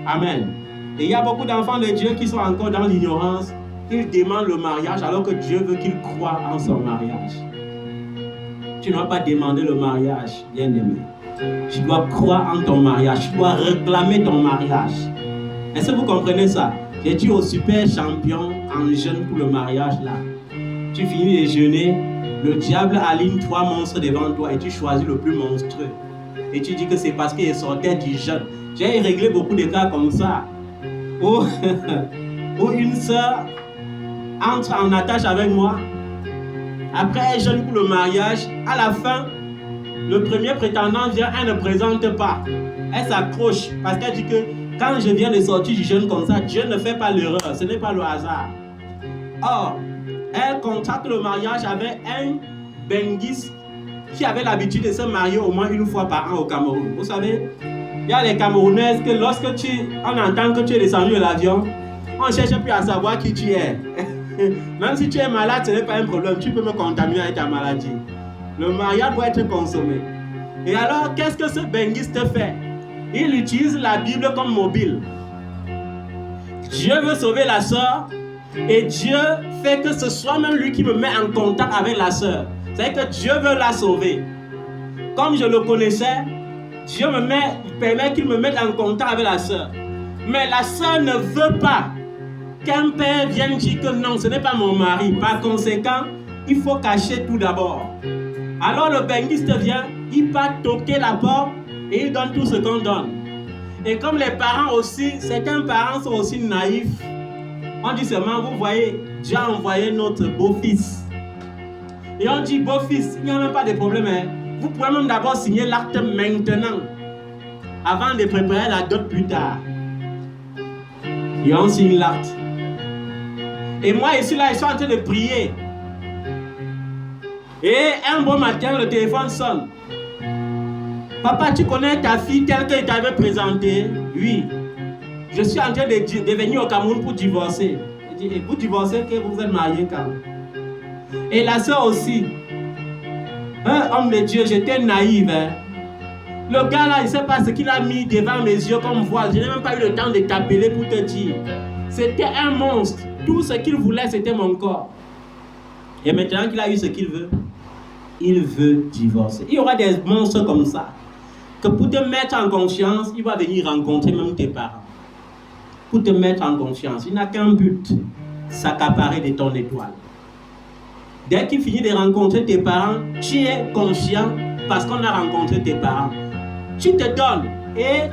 Amen. Et il y a beaucoup d'enfants de Dieu qui sont encore dans l'ignorance. Ils demandent le mariage alors que Dieu veut qu'ils croient en son mariage. Tu ne dois pas demander le mariage, bien-aimé. Tu dois croire en ton mariage. Tu dois réclamer ton mariage. Est-ce que vous comprenez ça? J'ai dit au super champion en jeûne pour le mariage là. Tu finis de jeûner, le diable aligne 3 monstres devant toi et tu choisis le plus monstrueux. Et tu dis que c'est parce qu'il sortait du jeûne. J'ai réglé beaucoup de cas comme ça. Où une sœur entre en attache avec moi. Après, elle jeûne pour le mariage. À la fin, le premier prétendant vient, elle ne présente pas. Elle s'accroche parce qu'elle dit que quand je viens de sortir du jeûne comme ça, Dieu ne fait pas l'erreur. Ce n'est pas le hasard. Or, elle contracte le mariage avec un benguiste qui avait l'habitude de se marier au moins 1 fois par an au Cameroun. Vous savez, il y a les Camerounaises que lorsque on entend que tu es descendu de l'avion, on ne cherche plus à savoir qui tu es. Même si tu es malade, ce n'est pas un problème. Tu peux me contaminer avec ta maladie. Le mariage doit être consommé. Et alors, qu'est-ce que ce benguiste fait? Il utilise la Bible comme mobile. Dieu veut sauver la sœur et Dieu fait que ce soit même lui qui me met en contact avec la sœur. C'est-à-dire que Dieu veut la sauver. Comme je le connaissais, Dieu permet qu'il me mette en contact avec la sœur. Mais la sœur ne veut pas qu'un père vienne dire que non, ce n'est pas mon mari. Par conséquent, il faut cacher tout d'abord. Alors le benguiste vient, il part toquer la porte et il donne tout ce qu'on donne. Et comme les parents aussi, certains parents sont aussi naïfs, on dit seulement, vous voyez, Dieu a envoyé notre beau-fils. Et on dit, beau-fils, il n'y a même pas de problème. Hein. Vous pouvez même d'abord signer l'acte maintenant, avant de préparer la dot plus tard. Et on signe l'acte. Et moi, ici, là, je suis en train de prier. Et un bon matin, le téléphone sonne. Papa, tu connais ta fille telle que je t'avais présentée? Oui. Je suis en train de venir au Cameroun pour divorcer. Je dis, et vous divorcez que vous êtes mariés quand? Et la soeur aussi. Homme de Dieu, j'étais naïve. Hein. Le gars là, il ne sait pas ce qu'il a mis devant mes yeux comme voile. Je n'ai même pas eu le temps de t'appeler pour te dire. C'était un monstre. Tout ce qu'il voulait, c'était mon corps. Et maintenant qu'il a eu ce qu'il veut, il veut divorcer. Il y aura des monstres comme ça. Que pour te mettre en confiance, il va venir rencontrer même tes parents. Pour te mettre en confiance, il n'a qu'un but, s'accaparer de ton étoile. Dès qu'il finit de rencontrer tes parents, tu es conscient parce qu'on a rencontré tes parents. Tu te donnes et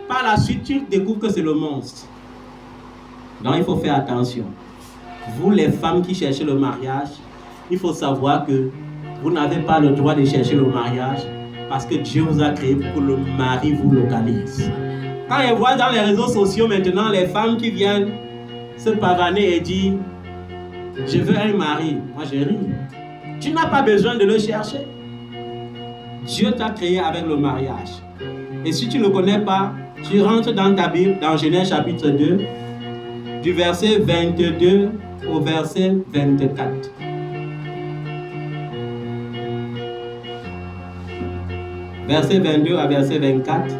par la suite, tu découvres que c'est le monstre. Donc il faut faire attention. Vous les femmes qui cherchez le mariage, il faut savoir que vous n'avez pas le droit de chercher le mariage parce que Dieu vous a créé pour que le mari vous localise. Quand je vois dans les réseaux sociaux maintenant les femmes qui viennent se pavaner et dire « Je veux un mari », moi je ris. Tu n'as pas besoin de le chercher. Dieu t'a créé avec le mariage. Et si tu ne le connais pas, tu rentres dans ta Bible, dans Genèse chapitre 2, du verset 22 au verset 24. Verset 22 à verset 24.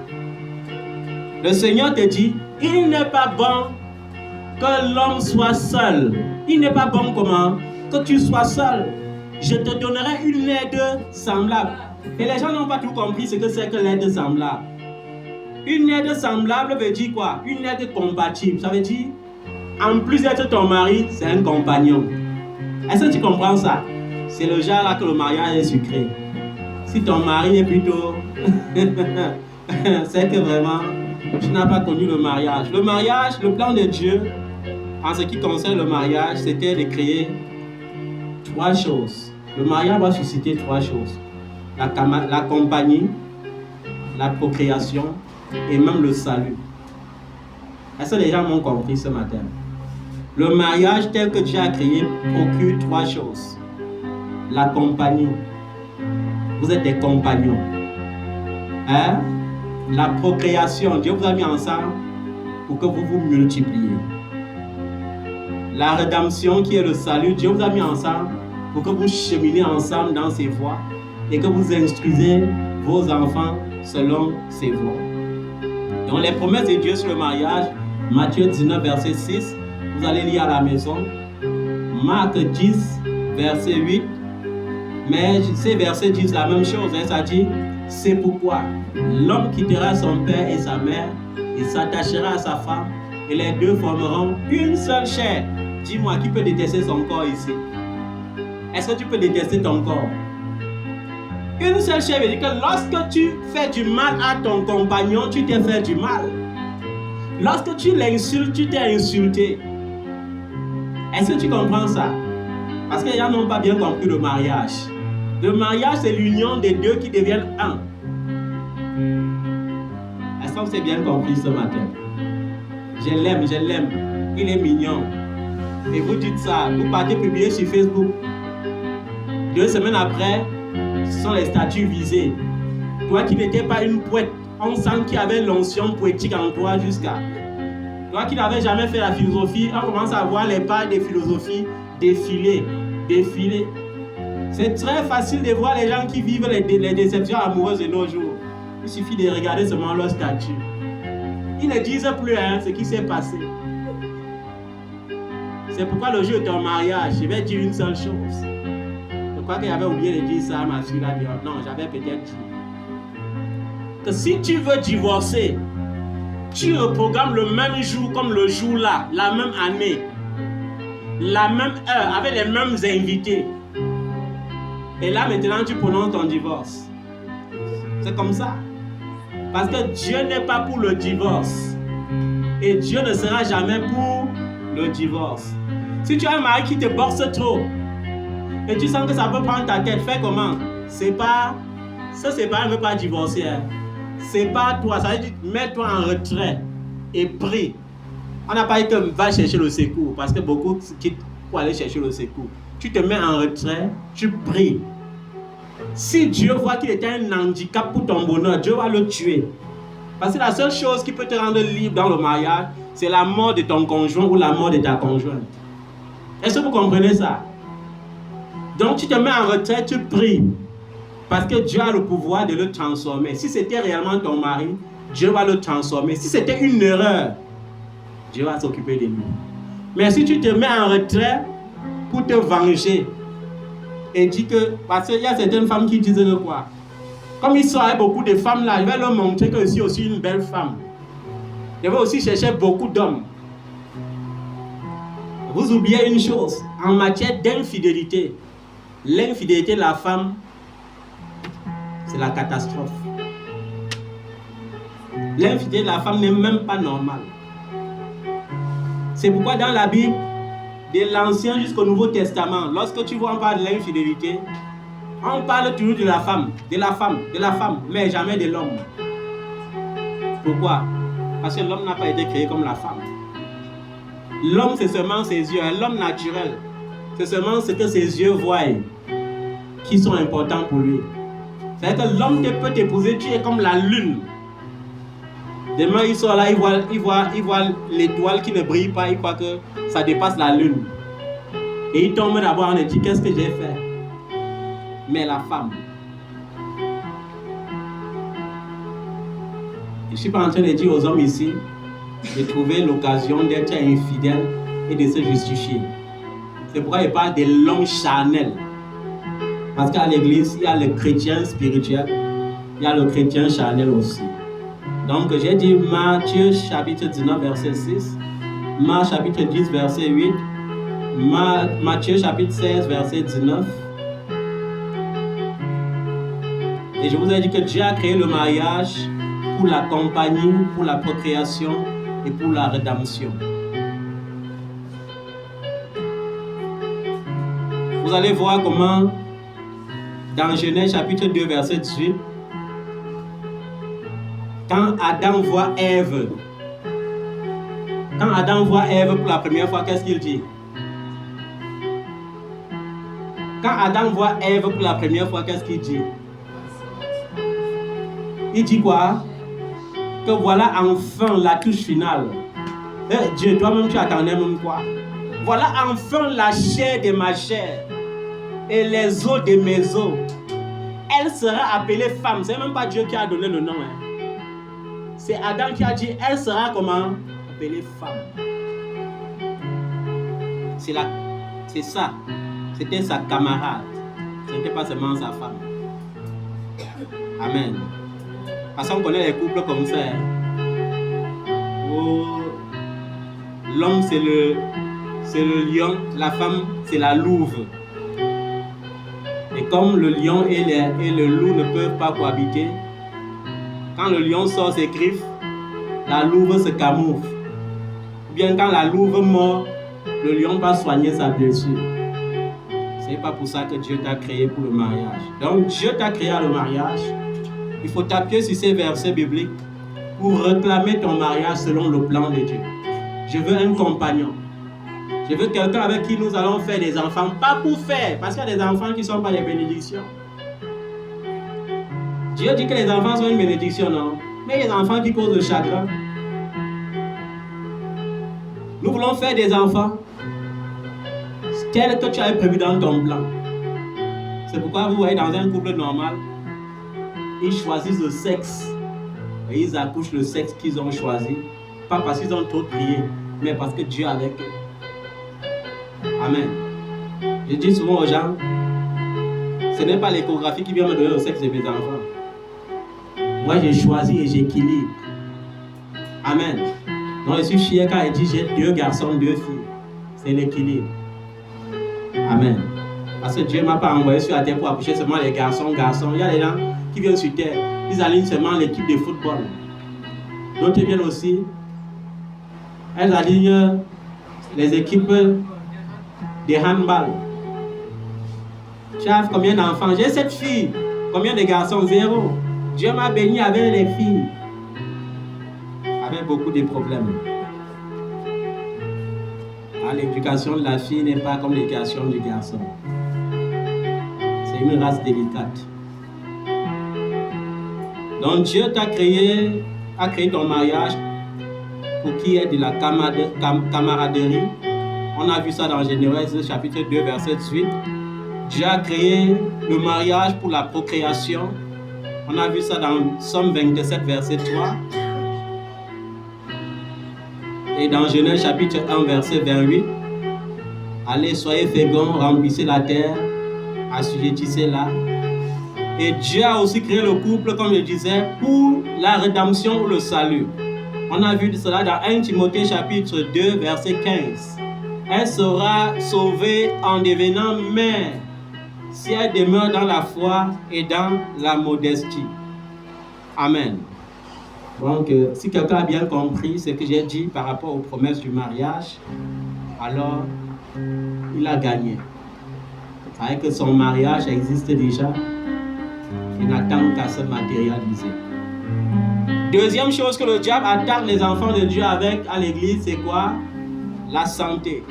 Le Seigneur te dit, il n'est pas bon que l'homme soit seul. Il n'est pas bon comment? Que tu sois seul. Je te donnerai une aide semblable. Et les gens n'ont pas tout compris ce que c'est que l'aide semblable. Une aide semblable veut dire quoi? Une aide compatible. Ça veut dire, en plus d'être ton mari, c'est un compagnon. Est-ce que tu comprends ça? C'est le genre là que le mariage est sucré. Si ton mari est plutôt... c'est que vraiment, tu n'as pas connu le mariage. Le mariage, le plan de Dieu, en ce qui concerne le mariage, c'était de créer 3 choses. Le mariage va susciter 3 choses. La compagnie, la procréation et même le salut. Est-ce que les gens m'ont compris ce matin? Le mariage tel que Dieu a créé procure 3 choses. La compagnie. Vous êtes des compagnons. Hein? La procréation. Dieu vous a mis ensemble pour que vous vous multipliez. La rédemption qui est le salut. Dieu vous a mis ensemble pour que vous cheminez ensemble dans ses voies et que vous instruisez vos enfants selon ses voies. Donc les promesses de Dieu sur le mariage, Matthieu 19, verset 6, vous allez lire à la maison. Marc 10, verset 8. Mais ces versets disent la même chose. Hein, ça dit, c'est pourquoi l'homme quittera son père et sa mère et s'attachera à sa femme et les deux formeront une seule chair. Dis-moi, qui peut détester son corps ici? Est-ce que tu peux détester ton corps? Une seule chair veut dire que lorsque tu fais du mal à ton compagnon, tu t'es fait du mal. Lorsque tu l'insultes, tu t'es insulté. Est-ce que tu comprends ça? Parce que les gens n'ont pas bien compris le mariage. Le mariage, c'est l'union des deux qui deviennent un. Est-ce que c'est bien compris ce matin? Je l'aime. Il est mignon. Et vous dites ça, vous partez publier sur Facebook. 2 semaines après, ce sont les statuts visés. Toi qui n'étais pas une poète, on sent qu'il y avait l'onction poétique en toi jusqu'à. Toi qui n'avais jamais fait la philosophie, on commence à voir les pages de philosophie défiler. C'est très facile de voir les gens qui vivent les déceptions amoureuses de nos jours. Il suffit de regarder seulement leur statut. Ils ne disent plus ce qui s'est passé. C'est pourquoi le jour de ton mariage, je vais dire une seule chose. Je crois qu'il avait oublié de dire ça à ma fille là. Non, j'avais peut-être dit. Que si tu veux divorcer, tu reprogrammes le même jour comme le jour là, la même année, la même heure, avec les mêmes invités. Et là maintenant tu prononces ton divorce. C'est comme ça. Parce que Dieu n'est pas pour le divorce. Et Dieu ne sera jamais pour le divorce. Si tu as un mari qui te boxe trop, et tu sens que ça peut prendre ta tête, fais comment? C'est pas ne veut pas divorcer. Hein. C'est pas toi, ça veut dire mets-toi en retrait et prie. On n'a pas dit que va chercher le secours, parce que beaucoup quittent pour aller chercher le secours. Tu te mets en retrait, tu pries. Si Dieu voit qu'il était un handicap pour ton bonheur, Dieu va le tuer. Parce que la seule chose qui peut te rendre libre dans le mariage, c'est la mort de ton conjoint ou la mort de ta conjointe. Est-ce que vous comprenez ça? Donc tu te mets en retrait, tu pries. Parce que Dieu a le pouvoir de le transformer. Si c'était réellement ton mari, Dieu va le transformer. Si c'était une erreur, Dieu va s'occuper de lui. Mais si tu te mets en retrait pour te venger, et dis que, parce qu'il y a certaines femmes qui disent de quoi? Comme ils sont avec beaucoup de femmes là, je vais leur montrer que je suis aussi une belle femme. Je vais aussi chercher beaucoup d'hommes. Vous oubliez une chose, en matière d'infidélité, l'infidélité de la femme, c'est la catastrophe. L'infidélité de la femme n'est même pas normale. C'est pourquoi dans la Bible, de l'Ancien jusqu'au Nouveau Testament, lorsque tu vois on parle de l'infidélité, on parle toujours de la femme, mais jamais de l'homme. Pourquoi? Parce que l'homme n'a pas été créé comme la femme. L'homme, c'est seulement ses yeux, l'homme naturel, c'est seulement ce que ses yeux voient qui sont importants pour lui. C'est-à-dire que l'homme peut t'épouser, tu es comme la lune. Demain, il sort là, il voit l'étoile qui ne brille pas, il croit que ça dépasse la lune. Et il tombe d'abord et dit, qu'est-ce que j'ai fait? Mais la femme. Je ne suis pas en train de dire aux hommes ici de trouver l'occasion d'être infidèle et de se justifier. C'est pourquoi il parle de l'homme charnel. Parce qu'à l'église, il y a le chrétien spirituel, il y a le chrétien charnel aussi. Donc j'ai dit Matthieu chapitre 19 verset 6, Marc chapitre 10 verset 8, Matthieu chapitre 16 verset 19. Et je vous ai dit que Dieu a créé le mariage pour la compagnie, pour la procréation et pour la rédemption. Vous allez voir comment dans Genèse chapitre 2 verset 18, quand Adam voit Ève pour la première fois, qu'est-ce qu'il dit? Quand Adam voit Ève pour la première fois, qu'est-ce qu'il dit? Il dit quoi? Que voilà enfin la touche finale. Dieu, toi-même tu attendais même quoi? Voilà enfin la chair de ma chair et les os de mes os. Elle sera appelée femme. C'est même pas Dieu qui a donné le nom. Hein. C'est Adam qui a dit, elle sera comment? Appelée femme. C'est ça. C'était sa camarade. Ce n'était pas seulement sa femme. Amen. Parce qu'on connaît les couples comme ça. Oh, l'homme c'est le lion, la femme c'est la louve. Et comme le lion et le loup ne peuvent pas cohabiter, quand le lion sort ses griffes, la louve se camoufle. Ou bien quand la louve mord, le lion va soigner sa blessure. Ce n'est pas pour ça que Dieu t'a créé pour le mariage. Donc Dieu t'a créé à le mariage. Il faut t'appuyer sur ces versets bibliques pour réclamer ton mariage selon le plan de Dieu. Je veux un compagnon. Je veux quelqu'un avec qui nous allons faire des enfants. Pas pour faire, parce qu'il y a des enfants qui ne sont pas des bénédictions. Dieu dit que les enfants sont une bénédiction, non? Mais il y a des enfants qui causent le chagrin. Nous voulons faire des enfants tels que tu avais prévu dans ton plan. C'est pourquoi vous voyez dans un couple normal, ils choisissent le sexe et ils accouchent le sexe qu'ils ont choisi. Pas parce qu'ils ont trop prié, mais parce que Dieu est avec eux. Amen. Je dis souvent aux gens, ce n'est pas l'échographie qui vient me donner le sexe de mes enfants. Moi, j'ai choisi et j'équilibre. Amen. Donc, je suis fier quand il dit j'ai 2 garçons, 2 filles. C'est l'équilibre. Amen. Parce que Dieu ne m'a pas envoyé sur la terre pour accoucher seulement les garçons. Il y a des gens qui viennent sur terre, ils alignent seulement l'équipe de football. D'autres viennent aussi, elles alignent les équipes de handball. Tu as combien d'enfants? J'ai 7 filles. Combien de garçons? 0. Dieu m'a béni avec les filles. Avec beaucoup de problèmes. L'éducation de la fille n'est pas comme l'éducation du garçon. C'est une race délicate. Donc Dieu a créé ton mariage pour qu'il y ait de la camaraderie. On a vu ça dans Genèse chapitre 2 verset 18. Dieu a créé le mariage pour la procréation. On a vu ça dans Somme 27 verset 3. Et dans Genèse chapitre 1 verset 28. Allez, soyez féconds, remplissez la terre, assujettissez-la. Et Dieu a aussi créé le couple, comme je disais, pour la rédemption ou le salut. On a vu cela dans 1 Timothée chapitre 2 verset 15. Elle sera sauvée en devenant mère si elle demeure dans la foi et dans la modestie. Amen. Donc, si quelqu'un a bien compris ce que j'ai dit par rapport aux promesses du mariage, alors il a gagné. C'est-à-dire que son mariage existe déjà. Il n'attend qu'à se matérialiser. Deuxième chose que le diable attaque les enfants de Dieu avec à l'église, c'est quoi? La santé.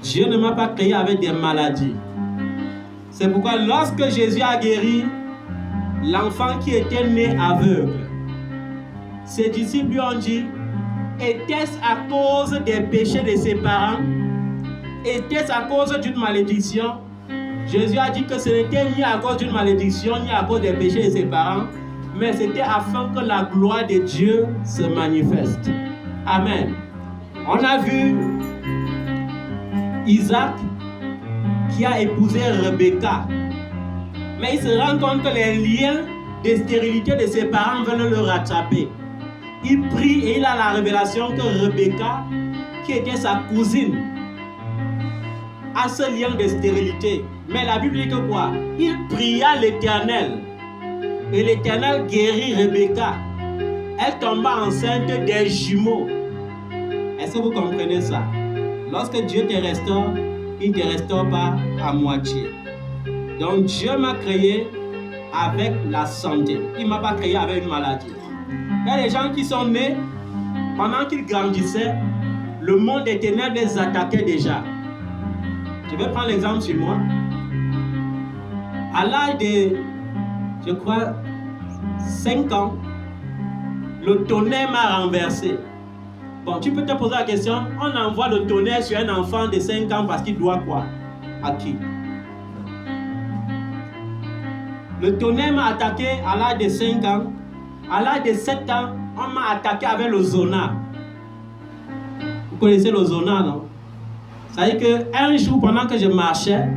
Dieu ne m'a pas créé avec des maladies. C'est pourquoi lorsque Jésus a guéri l'enfant qui était né aveugle, ses disciples lui ont dit, était-ce à cause des péchés de ses parents? Était-ce à cause d'une malédiction? Jésus a dit que ce n'était ni à cause d'une malédiction, ni à cause des péchés de ses parents, mais c'était afin que la gloire de Dieu se manifeste. Amen. On a vu Isaac qui a épousé Rebecca, mais il se rend compte que les liens de stérilité de ses parents veulent le rattraper. Il prie et il a la révélation que Rebecca, qui était sa cousine, a ce lien de stérilité. Mais la Bible dit que quoi? Il pria l'Éternel. Et l'Éternel guérit Rebecca. Elle tomba enceinte des jumeaux. Est-ce que vous comprenez ça? Lorsque Dieu te restaure, il ne te restaure pas à moitié. Donc Dieu m'a créé avec la santé. Il ne m'a pas créé avec une maladie. Il y a des gens qui sont nés, pendant qu'ils grandissaient, le monde des ténèbres les attaquait déjà. Je vais prendre l'exemple sur moi. À l'âge de, je crois, 5 ans, le tonnerre m'a renversé. Bon, tu peux te poser la question, on envoie le tonnerre sur un enfant de 5 ans parce qu'il doit quoi? À qui? Le tonnerre m'a attaqué à l'âge de 5 ans. À l'âge de 7 ans, on m'a attaqué avec le zona. Vous connaissez le zona, non? C'est-à-dire qu'un jour, pendant que je marchais,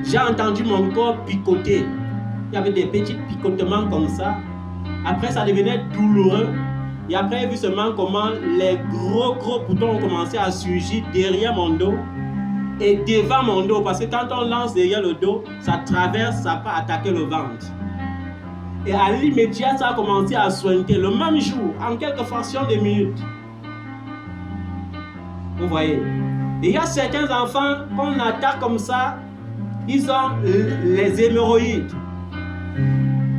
j'ai entendu mon corps picoter. Il y avait des petits picotements comme ça. Après, ça devenait douloureux. Et après, j'ai vu seulement comment les gros boutons ont commencé à surgir derrière mon dos et devant mon dos. Parce que quand on lance derrière le dos, ça traverse, ça peut attaquer le ventre. Et à l'immédiat, ça a commencé à sointer. Le même jour, en quelques fractions de minutes. Vous voyez? Et il y a certains enfants qu'on attaque comme ça, ils ont les hémorroïdes.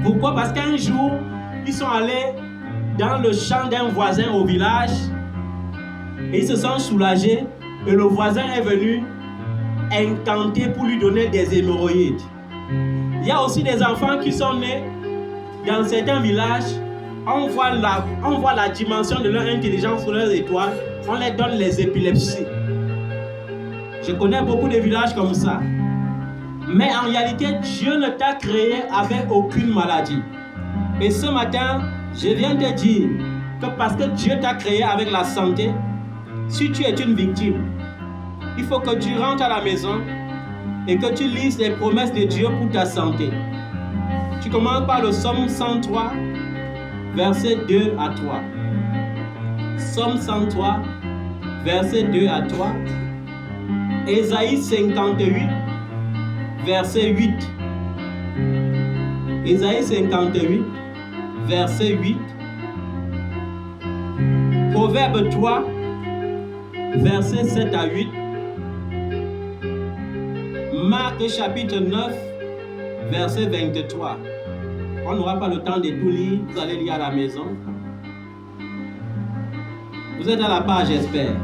Pourquoi? Parce qu'un jour, ils sont allés dans le champ d'un voisin au village et ils se sont soulagés et le voisin est venu incanter pour lui donner des hémorroïdes. Il y a aussi des enfants qui sont nés dans certains villages, on voit la dimension de leur intelligence sur leurs étoiles, on les donne les épilepsies. Je connais beaucoup de villages comme ça. Mais en réalité, Dieu ne t'a créé avec aucune maladie. Et ce matin, je viens te dire que parce que Dieu t'a créé avec la santé, si tu es une victime, il faut que tu rentres à la maison et que tu lises les promesses de Dieu pour ta santé. Tu commences par le Psaume 103, verset 2 à 3. Psaume 103, verset 2 à 3. Ésaïe 58, verset 8. Ésaïe 58, verset 8. Proverbe 3, verset 7 à 8. Marc chapitre 9, verset 23. On n'aura pas le temps de tout lire, vous allez lire à la maison. Vous êtes à la page, j'espère.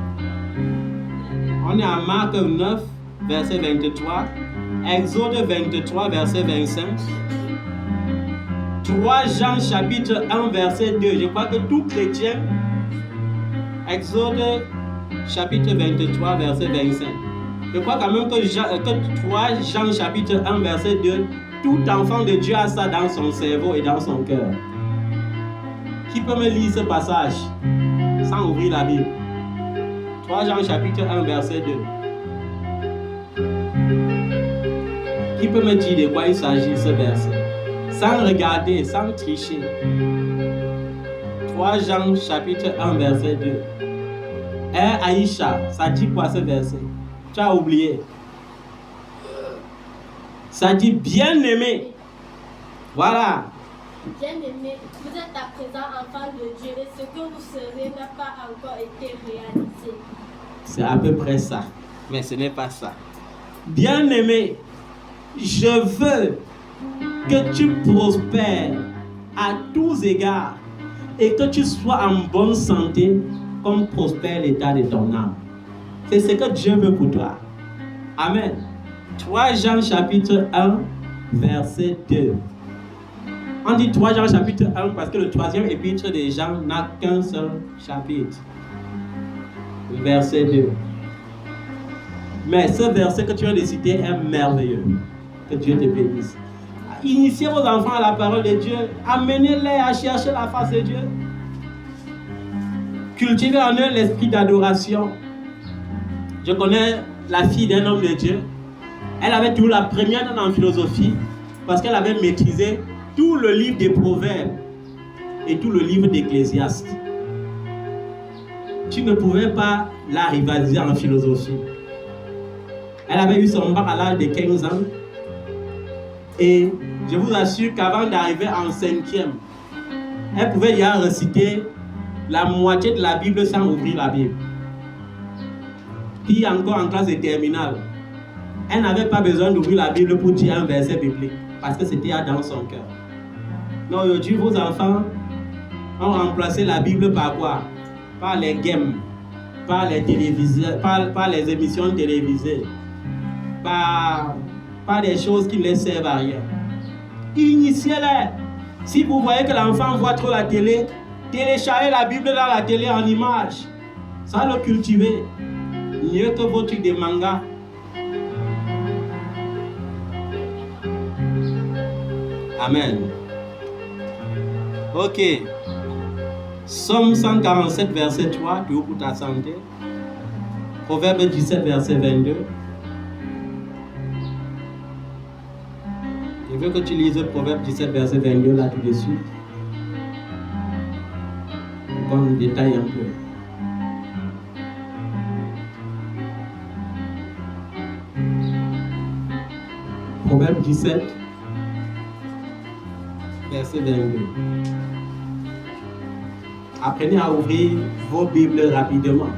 On est à Marc 9, verset 23. Exode 23, verset 25. 3 Jean chapitre 1, verset 2. Je crois que tout chrétien, Exode chapitre 23, verset 25. Je crois quand même que 3 Jean chapitre 1, verset 2, tout enfant de Dieu a ça dans son cerveau et dans son cœur. Qui peut me lire ce passage sans ouvrir la Bible? 3 Jean chapitre 1, verset 2. Qui peut me dire de quoi il s'agit ce verset? Sans regarder, sans tricher. 3 Jean chapitre 1, verset 2. Aïcha, ça dit quoi ce verset? Tu as oublié. Ça dit bien-aimé. Voilà. Bien-aimé, vous êtes à présent enfant de Dieu et ce que vous serez n'a pas encore été réalisé. C'est à peu près ça, mais ce n'est pas ça. Bien-aimé, je veux que tu prospères à tous égards et que tu sois en bonne santé comme prospère l'état de ton âme. C'est ce que Dieu veut pour toi. Amen. 3 Jean chapitre 1, verset 2. On dit 3 Jean chapitre 1 parce que le troisième épître de Jean n'a qu'un seul chapitre. Verset 2. Mais ce verset que tu viens de citer est merveilleux. Que Dieu te bénisse. Initiez vos enfants à la parole de Dieu. Amenez-les à chercher la face de Dieu. Cultivez en eux l'esprit d'adoration. Je connais la fille d'un homme de Dieu. Elle avait toujours la première en philosophie parce qu'elle avait maîtrisé tout le livre des Proverbes et tout le livre d'Ecclésiaste. Tu ne pouvais pas la rivaliser en philosophie. Elle avait eu son bac à l'âge de 15 ans. Et je vous assure qu'avant d'arriver en 5e, elle pouvait déjà réciter la moitié de la Bible sans ouvrir la Bible. Puis encore en classe de terminale, elle n'avait pas besoin d'ouvrir la Bible pour dire un verset biblique, parce que c'était dans son cœur. Mais aujourd'hui, vos enfants ont remplacé la Bible par quoi? Par les games, par les émissions télévisées, par des choses qui ne les servent à rien. Initiez-les. Si vous voyez que l'enfant voit trop la télé, téléchargez la Bible dans la télé en images. Ça le cultiver. Mieux que vos trucs de manga. Amen. Ok. Psaume 147, verset 3, tu ouvres pour ta santé. Proverbe 17, verset 22. Je veux que tu lises Proverbe 17, verset 22 là tout de suite. Qu'on détaille un peu. Proverbe 17, verset 22. Apprenez à ouvrir vos Bibles rapidement.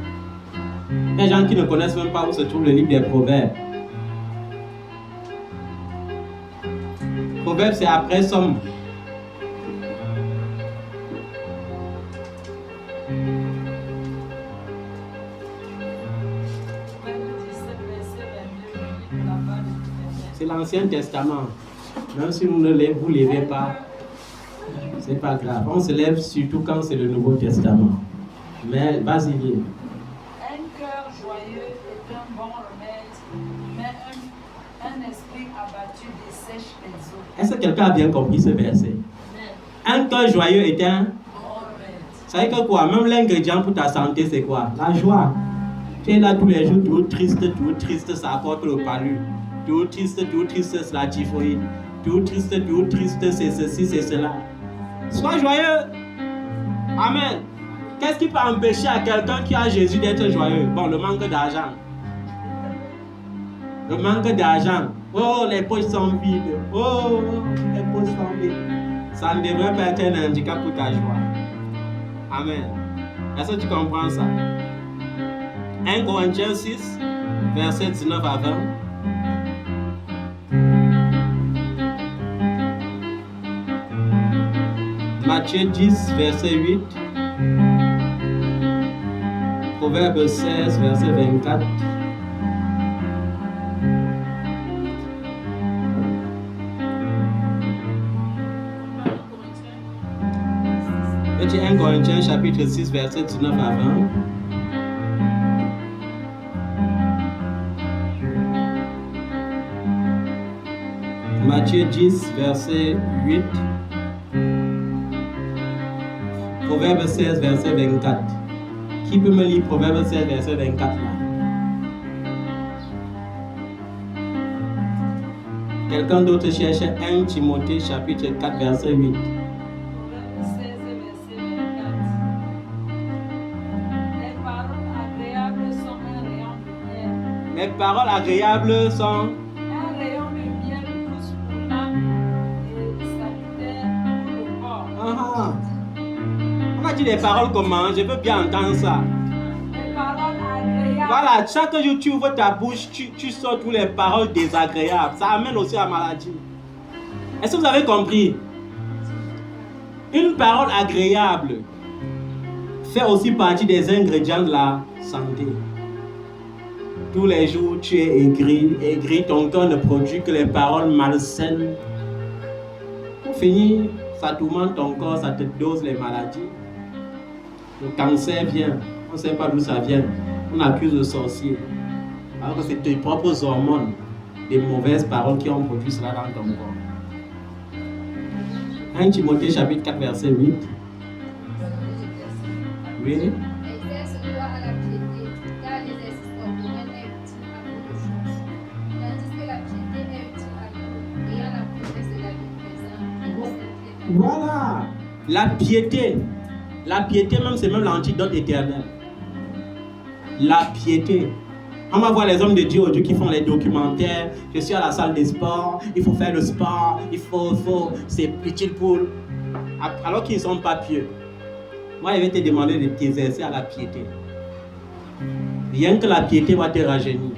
Il y a des gens qui ne connaissent même pas où se trouve le livre des Proverbes. Proverbe, c'est après Somme. C'est l'Ancien Testament. Même si vous ne vous levez pas, c'est pas grave. On se lève surtout quand c'est le Nouveau Testament. Mais vas-y, lis. Un cœur joyeux est un bon remède, mais un esprit abattu dessèche les os. Est-ce que quelqu'un a bien compris ce verset? Un cœur joyeux est un... Bon remède. Ça veut dire que quoi? Même l'ingrédient pour ta santé, c'est quoi? La joie. Tu Tu es là tous les jours, tout triste, ça apporte le palu. Tout triste, c'est la typhoïde. Tout triste, c'est ceci, c'est cela. Sois joyeux. Amen. Qu'est-ce qui peut empêcher à quelqu'un qui a Jésus d'être joyeux? Bon, le manque d'argent. Le manque d'argent. Oh, les poches sont vides. Oh, les poches sont vides. Ça ne devrait pas être un handicap pour ta joie. Amen. Est-ce que tu comprends ça? 1 Corinthiens 6, versets 19 à 20. Matthieu 10, verset 8. Proverbe 16, verset 24. Petit 1 Corinthiens chapitre 6, verset 19 à 20. Matthieu 10, verset 8. Proverbe 16, verset 24. Qui peut me lire Proverbe 16, verset 24 là? Quelqu'un d'autre cherche 1 Timothée chapitre 4, verset 8. Proverbe 16, verset 24. Les paroles agréables sont un rayon de miel. Les paroles agréables sont... Un rayon de miel pousse pour l'âme et salutaire pour le corps. Ah, on a dit des paroles comment? Je veux bien entendre ça. Les paroles agréables. Voilà, chaque jour tu ouvres ta bouche, tu sors toutes les paroles désagréables. Ça amène aussi à la maladie. Est-ce que vous avez compris? Une parole agréable fait aussi partie des ingrédients de la santé. Tous les jours, tu es aigri, ton cœur ne produit que les paroles malsaines. Pour finir, ça tourmente ton corps, ça te dose les maladies. Le cancer vient, on ne sait pas d'où ça vient. On accuse le sorcier. Alors que c'est tes propres hormones, des mauvaises paroles qui ont produit cela dans ton corps. 1 Timothée chapitre 4 verset 8. Oui. Exerce-toi à la piété, car l'exercice corporel est utile à beaucoup de choses. Tandis que la piété est utile à nous, ayant la promesse de la vie présente et de celle qui est à venir. Voilà. La piété. La piété même, c'est même l'antidote éternel. La piété. On va voir les hommes de Dieu aujourd'hui qui font les documentaires. Je suis à la salle des sports, il faut faire le sport, c'est utile pour... Alors qu'ils ne sont pas pieux. Moi, je vais te demander de t'exercer à la piété. Rien que la piété va te rajeunir.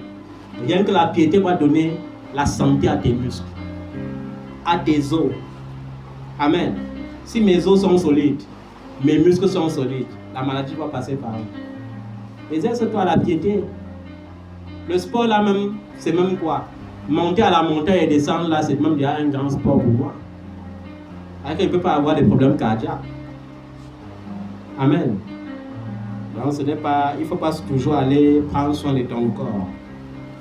Rien que la piété va donner la santé à tes muscles, à tes os. Amen. Si mes os sont solides, mes muscles sont solides, la maladie va passer par eux. Exerce-toi à la piété. Le sport là même, c'est même quoi? Monter à la montagne et descendre là, c'est même déjà un grand sport pour moi. Alors qu'il ne peut pas avoir des problèmes cardiaques. Amen. Donc ce n'est pas, il ne faut pas toujours aller prendre soin de ton corps.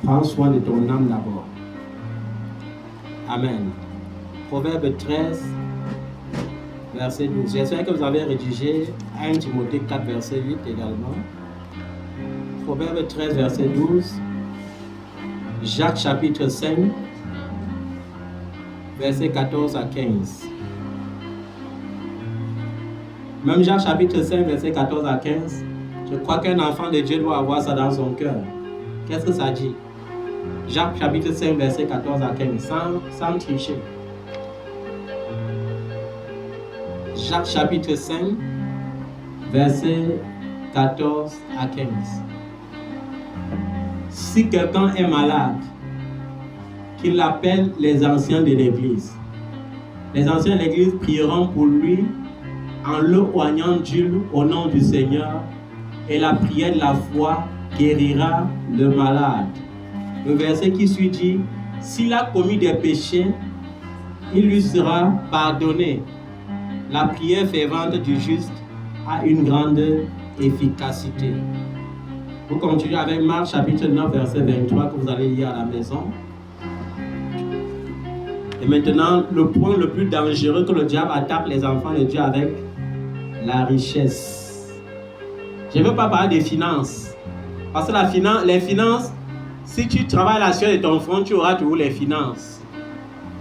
Prends soin de ton âme d'abord. Amen. Proverbe 13, verset 12. J'espère que vous avez rédigé 1 Timothée 4, verset 8 également. Proverbe 13, verset 12. Jacques chapitre 5, verset 14 à 15. Même Jacques chapitre 5, verset 14 à 15. Je crois qu'un enfant de Dieu doit avoir ça dans son cœur. Qu'est-ce que ça dit? Jacques chapitre 5, verset 14 à 15. Sans tricher. Jacques chapitre 5, verset 14 à 15. Si quelqu'un est malade, qu'il appelle les anciens de l'église. Les anciens de l'église prieront pour lui en le oignant d'huile au nom du Seigneur, et la prière de la foi guérira le malade. Le verset qui suit dit, s'il a commis des péchés, il lui sera pardonné. La prière fervente du juste a une grande efficacité. Vous continuez avec Marc chapitre 9 verset 23 que vous allez lire à la maison. Et maintenant, le point le plus dangereux que le diable attaque les enfants de Dieu avec, la richesse. Je ne veux pas parler des finances. Parce que les finances, si tu travailles la sueur de ton front, tu auras toujours les finances.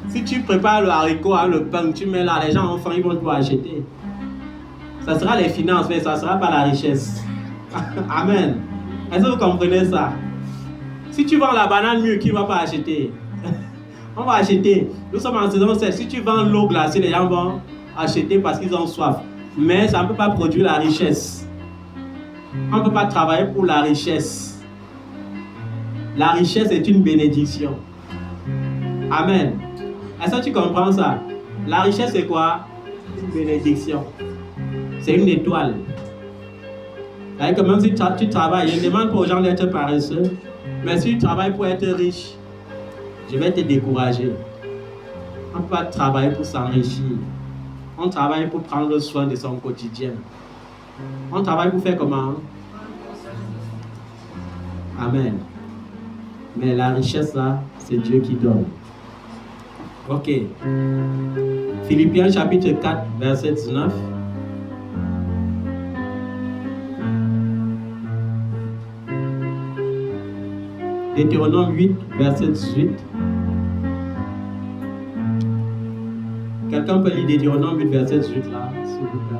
Si tu prépares le haricot, le pain, tu mets là, les gens ont faim, ils vont tout acheter. Ça sera les finances, mais ça ne sera pas la richesse. Amen. Est-ce que vous comprenez ça? Si tu vends la banane mûre, qui ne va pas acheter? On va acheter. Nous sommes en saison 7. Si tu vends l'eau glacée, les gens vont acheter parce qu'ils ont soif. Mais ça ne peut pas produire la richesse. On ne peut pas travailler pour la richesse. La richesse est une bénédiction. Amen. Est-ce que tu comprends ça? La richesse, c'est quoi? Une bénédiction. C'est une étoile. C'est-à-dire que même si tu travailles, je ne demande pas aux gens d'être paresseux, mais si tu travailles pour être riche, je vais te décourager. On ne peut pas travailler pour s'enrichir. On travaille pour prendre soin de son quotidien. On travaille pour faire comment? Amen. Mais la richesse là, c'est Dieu qui donne. Ok. Philippiens chapitre 4, verset 19. Deutéronome 8, verset 18. Quelqu'un peut lire Deutéronome 8, verset 18 là, s'il vous plaît.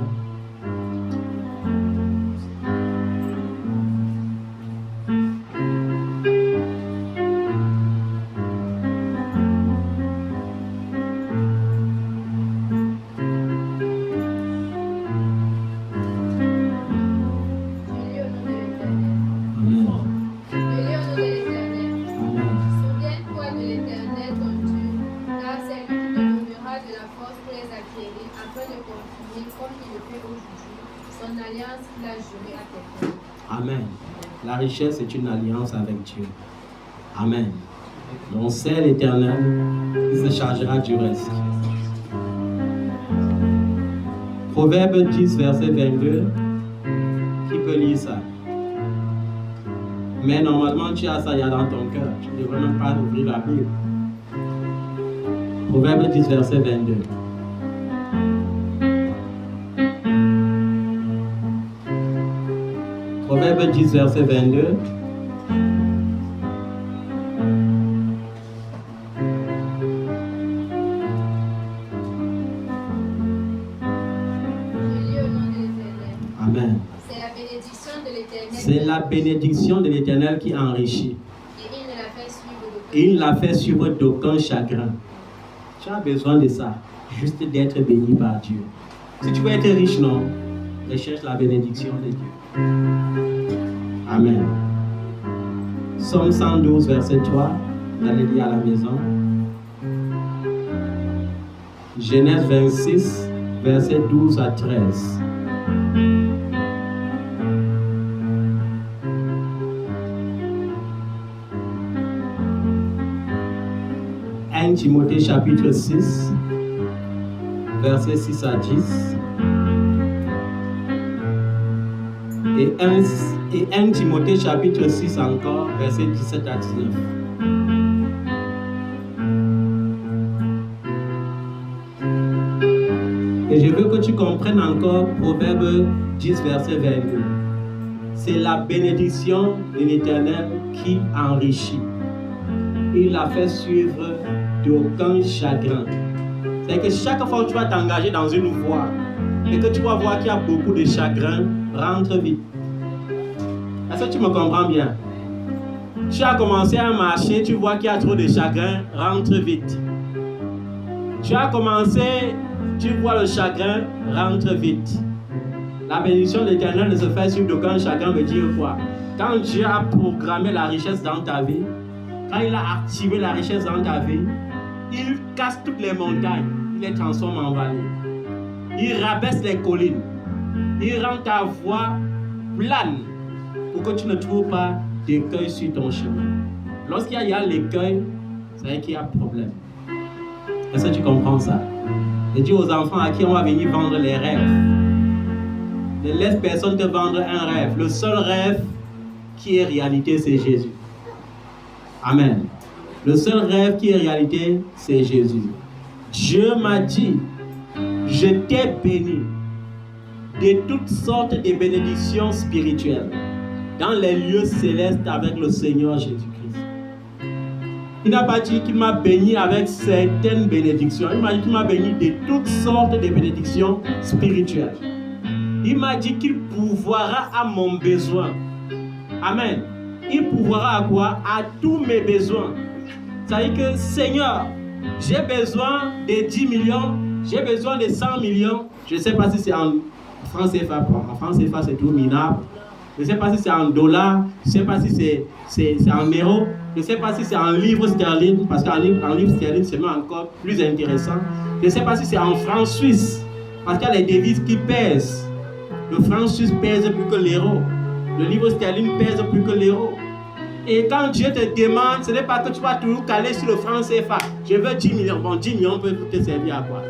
Amen. La richesse est une alliance avec Dieu. Amen. Donc c'est l'Éternel qui se chargera du reste. Proverbe 10, verset 22. Qui peut lire ça? Mais normalement, tu as ça dans ton cœur. Tu ne devrais même pas ouvrir la Bible. Proverbe 10, verset 22. Proverbe 10, verset 22. Amen. C'est la bénédiction de l'Éternel qui enrichit. Et il ne la fait suivre d'aucun chagrin. Tu as besoin de ça, juste d'être béni par Dieu. Si tu veux être riche, non, recherche la bénédiction de Dieu. Amen. Psaume 112, verset 3. Vous allez lire à la maison. Genèse 26, verset 12 à 13. Timothée chapitre 6, verset 6 à 10. Et 1 Timothée chapitre 6 encore, verset 17 à 19. Et je veux que tu comprennes encore Proverbe 10, verset 22. C'est la bénédiction de l'Éternel qui enrichit. Il la fait suivre d'aucun chagrin. C'est que chaque fois que tu vas t'engager dans une voie et que tu vas voir qu'il y a beaucoup de chagrin, rentre vite. Est-ce que tu me comprends bien? Tu as commencé à marcher, tu vois qu'il y a trop de chagrin, rentre vite. Tu as commencé, tu vois le chagrin, rentre vite. La bénédiction de l'Éternel ne se fait suivre d'aucun chagrin veut dire quoi? Quand Dieu a programmé la richesse dans ta vie, quand il a activé la richesse dans ta vie, il casse toutes les montagnes, il les transforme en vallées. Il rabaisse les collines. Il rend ta voie plane pour que tu ne trouves pas d'écueil sur ton chemin. Lorsqu'il y a l'écueil, c'est qu'il y a problème. Est-ce que tu comprends ça? Je dis aux enfants à qui on va venir vendre les rêves. Ne laisse personne te vendre un rêve. Le seul rêve qui est réalité, c'est Jésus. Amen. Le seul rêve qui est réalité, c'est Jésus. Dieu m'a dit, je t'ai béni de toutes sortes de bénédictions spirituelles. dans les lieux célestes avec le Seigneur Jésus-Christ. Il n'a pas dit qu'il m'a béni avec certaines bénédictions. Il m'a dit qu'il m'a béni de toutes sortes de bénédictions spirituelles. Il m'a dit qu'il pourvoira à mon besoin. Amen. Il pourvoira à quoi? À tous mes besoins. C'est-à-dire que, Seigneur, j'ai besoin de 10 millions, j'ai besoin de 100 millions. Je ne sais pas si c'est en francs CFA. En francs CFA, c'est tout minable. Je ne sais pas si c'est en dollars, je ne sais pas si c'est en euros, je ne sais pas si c'est en livres sterling, parce qu'en livres sterling, c'est même encore plus intéressant. Je ne sais pas si c'est en francs suisses, parce qu'il y a les devises qui pèsent. Le franc suisse pèse plus que l'euro. Le livre sterling pèse plus que l'euro. Et quand Dieu te demande, ce n'est pas que tu vas toujours caler sur le franc CFA. Je veux 10 millions. Bon, 10 millions peut te servir à quoi?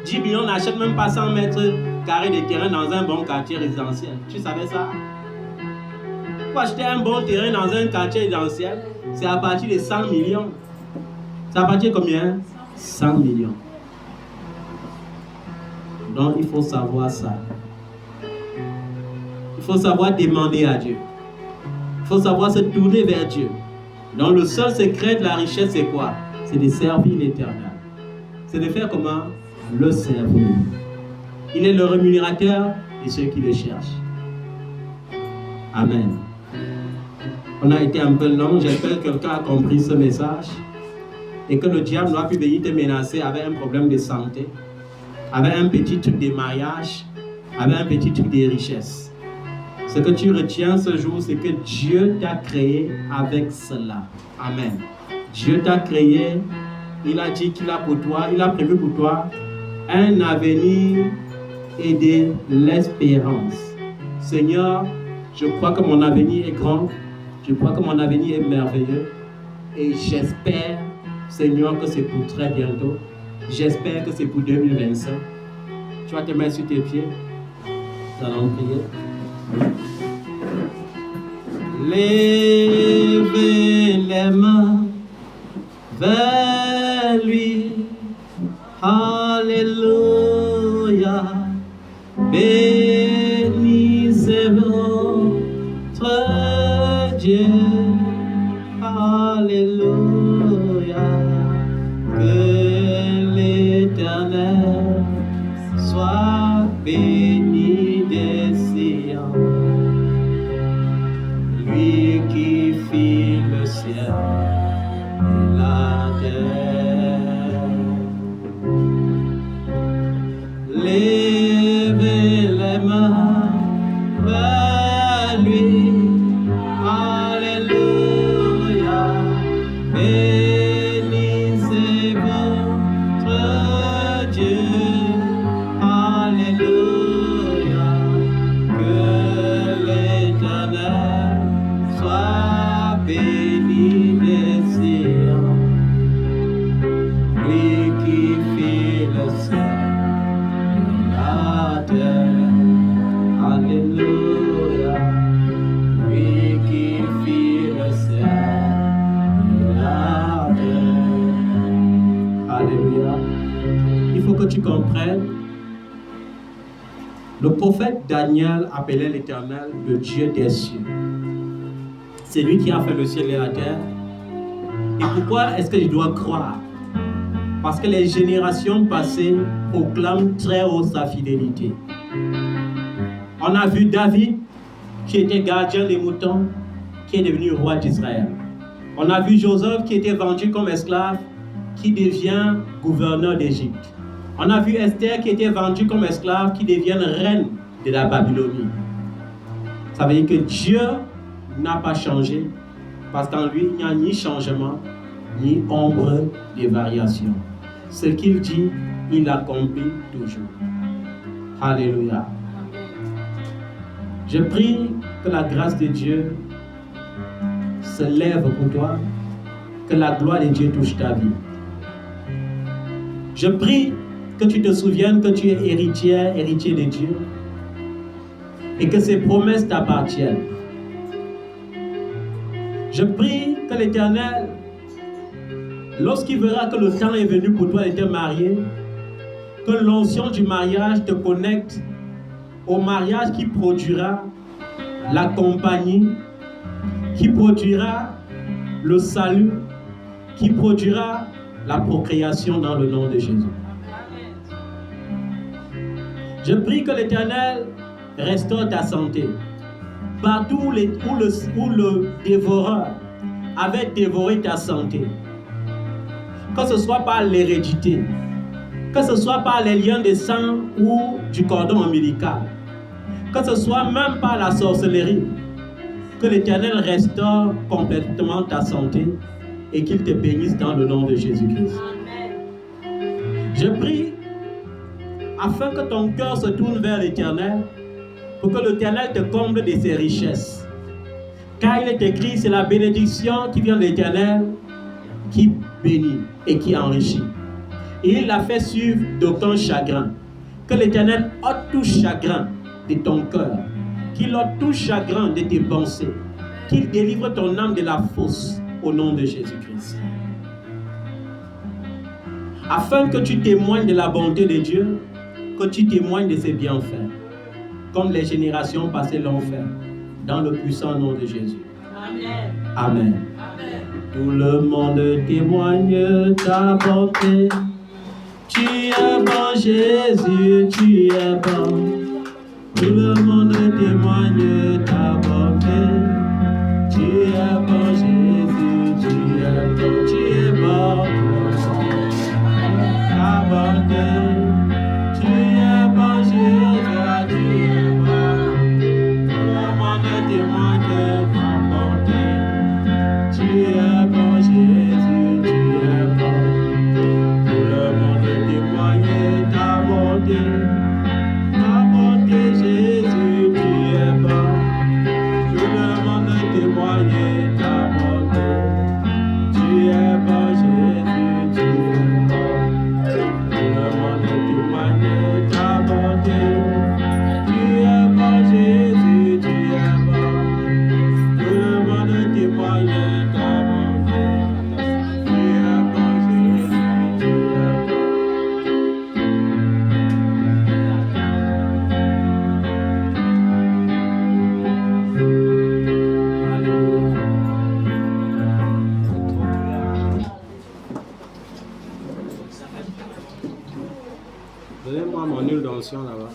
10 millions n'achète même pas 100 mètres carrés de terrain dans un bon quartier résidentiel. Tu savais ça? Pour acheter un bon terrain dans un quartier résidentiel, c'est à partir de 100 millions. C'est à partir de combien? 100 millions. Donc, il faut savoir ça. Il faut savoir demander à Dieu. Il faut savoir se tourner vers Dieu. Donc, le seul secret de la richesse, c'est quoi? C'est de servir l'Éternel. C'est de faire comment? Le servir. Il est le rémunérateur de ceux qui le cherchent. Amen. On a été un peu long. J'espère que quelqu'un a compris ce message. Et que le diable n'a pu venir te menacer avec un problème de santé, avec un petit truc de mariage, avec un petit truc de richesse. Ce que tu retiens ce jour, c'est que Dieu t'a créé avec cela. Amen. Dieu t'a créé, il a dit qu'il a pour toi, il a prévu pour toi un avenir et de l'espérance. Seigneur, je crois que mon avenir est grand, je crois que mon avenir est merveilleux et j'espère, Seigneur, que c'est pour très bientôt. J'espère que c'est pour 2025. Tu vas te mettre sur tes pieds. Nous allons prier. Levez les mains vers lui. Alléluia. Bénissez votre Dieu. Alléluia. Que l'Éternel soit béni des Sion. Lui qui fit le ciel et la terre. Levez les mains vers lui. Alléluia. Bénissez votre Dieu. Alléluia. Que l'Éternel soit béni des Sion. Lui qui fit le ciel et la terre. Alléluia. Lui qui fit le ciel et la terre. Alléluia. Il faut que tu comprennes. Le prophète Daniel appelait l'Éternel le Dieu des cieux. C'est lui qui a fait le ciel et la terre. Et pourquoi est-ce que je dois croire? Parce que les générations passées proclament très haut sa fidélité. On a vu David, qui était gardien des moutons, qui est devenu roi d'Israël. On a vu Joseph, qui était vendu comme esclave, qui devient gouverneur d'Égypte. On a vu Esther, qui était vendue comme esclave, qui devient reine de la Babylonie. Ça veut dire que Dieu n'a pas changé, parce qu'en lui, il n'y a ni changement, ni ombre de variation. Ce qu'il dit, il accomplit toujours. Alléluia. Je prie que la grâce de Dieu se lève pour toi, que la gloire de Dieu touche ta vie. Je prie que tu te souviennes que tu es héritier de Dieu, et que ses promesses t'appartiennent. Je prie que l'Éternel, lorsqu'il verra que le temps est venu pour toi de te marier, que l'onction du mariage te connecte au mariage qui produira la compagnie, qui produira le salut, qui produira la procréation dans le nom de Jésus. Je prie que l'Éternel restaure ta santé. Partout où le dévoreur avait dévoré ta santé, que ce soit par l'hérédité, que ce soit par les liens de sang ou du cordon ombilical, que ce soit même par la sorcellerie, que l'Éternel restaure complètement ta santé et qu'il te bénisse dans le nom de Jésus-Christ. Je prie afin que ton cœur se tourne vers l'Éternel, pour que l'Éternel te comble de ses richesses. Car il est écrit, c'est la bénédiction qui vient de l'Éternel qui bénit et qui enrichit. Et il l'a fait suivre d'aucun chagrin. Que l'Éternel ôte tout chagrin de ton cœur, qu'il ôte tout chagrin de tes pensées, qu'il délivre ton âme de la fausse au nom de Jésus-Christ. Afin que tu témoignes de la bonté de Dieu, que tu témoignes de ses bienfaits, comme les générations passées l'ont fait, dans le puissant nom de Jésus. Amen. Amen. Amen. Tout le monde témoigne ta bonté. Tu es bon, Jésus, tu es bon. Tout le monde témoigne ta bonté. Tu es bon, Jésus, tu es bon, tu es bon. Ta bonté. Tu es bon, Jésus, tu es bon. Tout le monde témoigne ta bonté. Tu es bon, Jésus, tu es bon. Tout le monde témoigne ta bonté. Ta bonté, Jésus, tu es bon. Tout le monde témoigne ta bonté. Tu es bon, Jésus, tu es bon. Tout le monde témoigne ta bonté. Tu es bon, Jésus, tu es bon. Tout le monde témoigne ta bonté. Tu es bon, Jésus, tu es bon. Donnez-moi mon huile d'onction là-bas.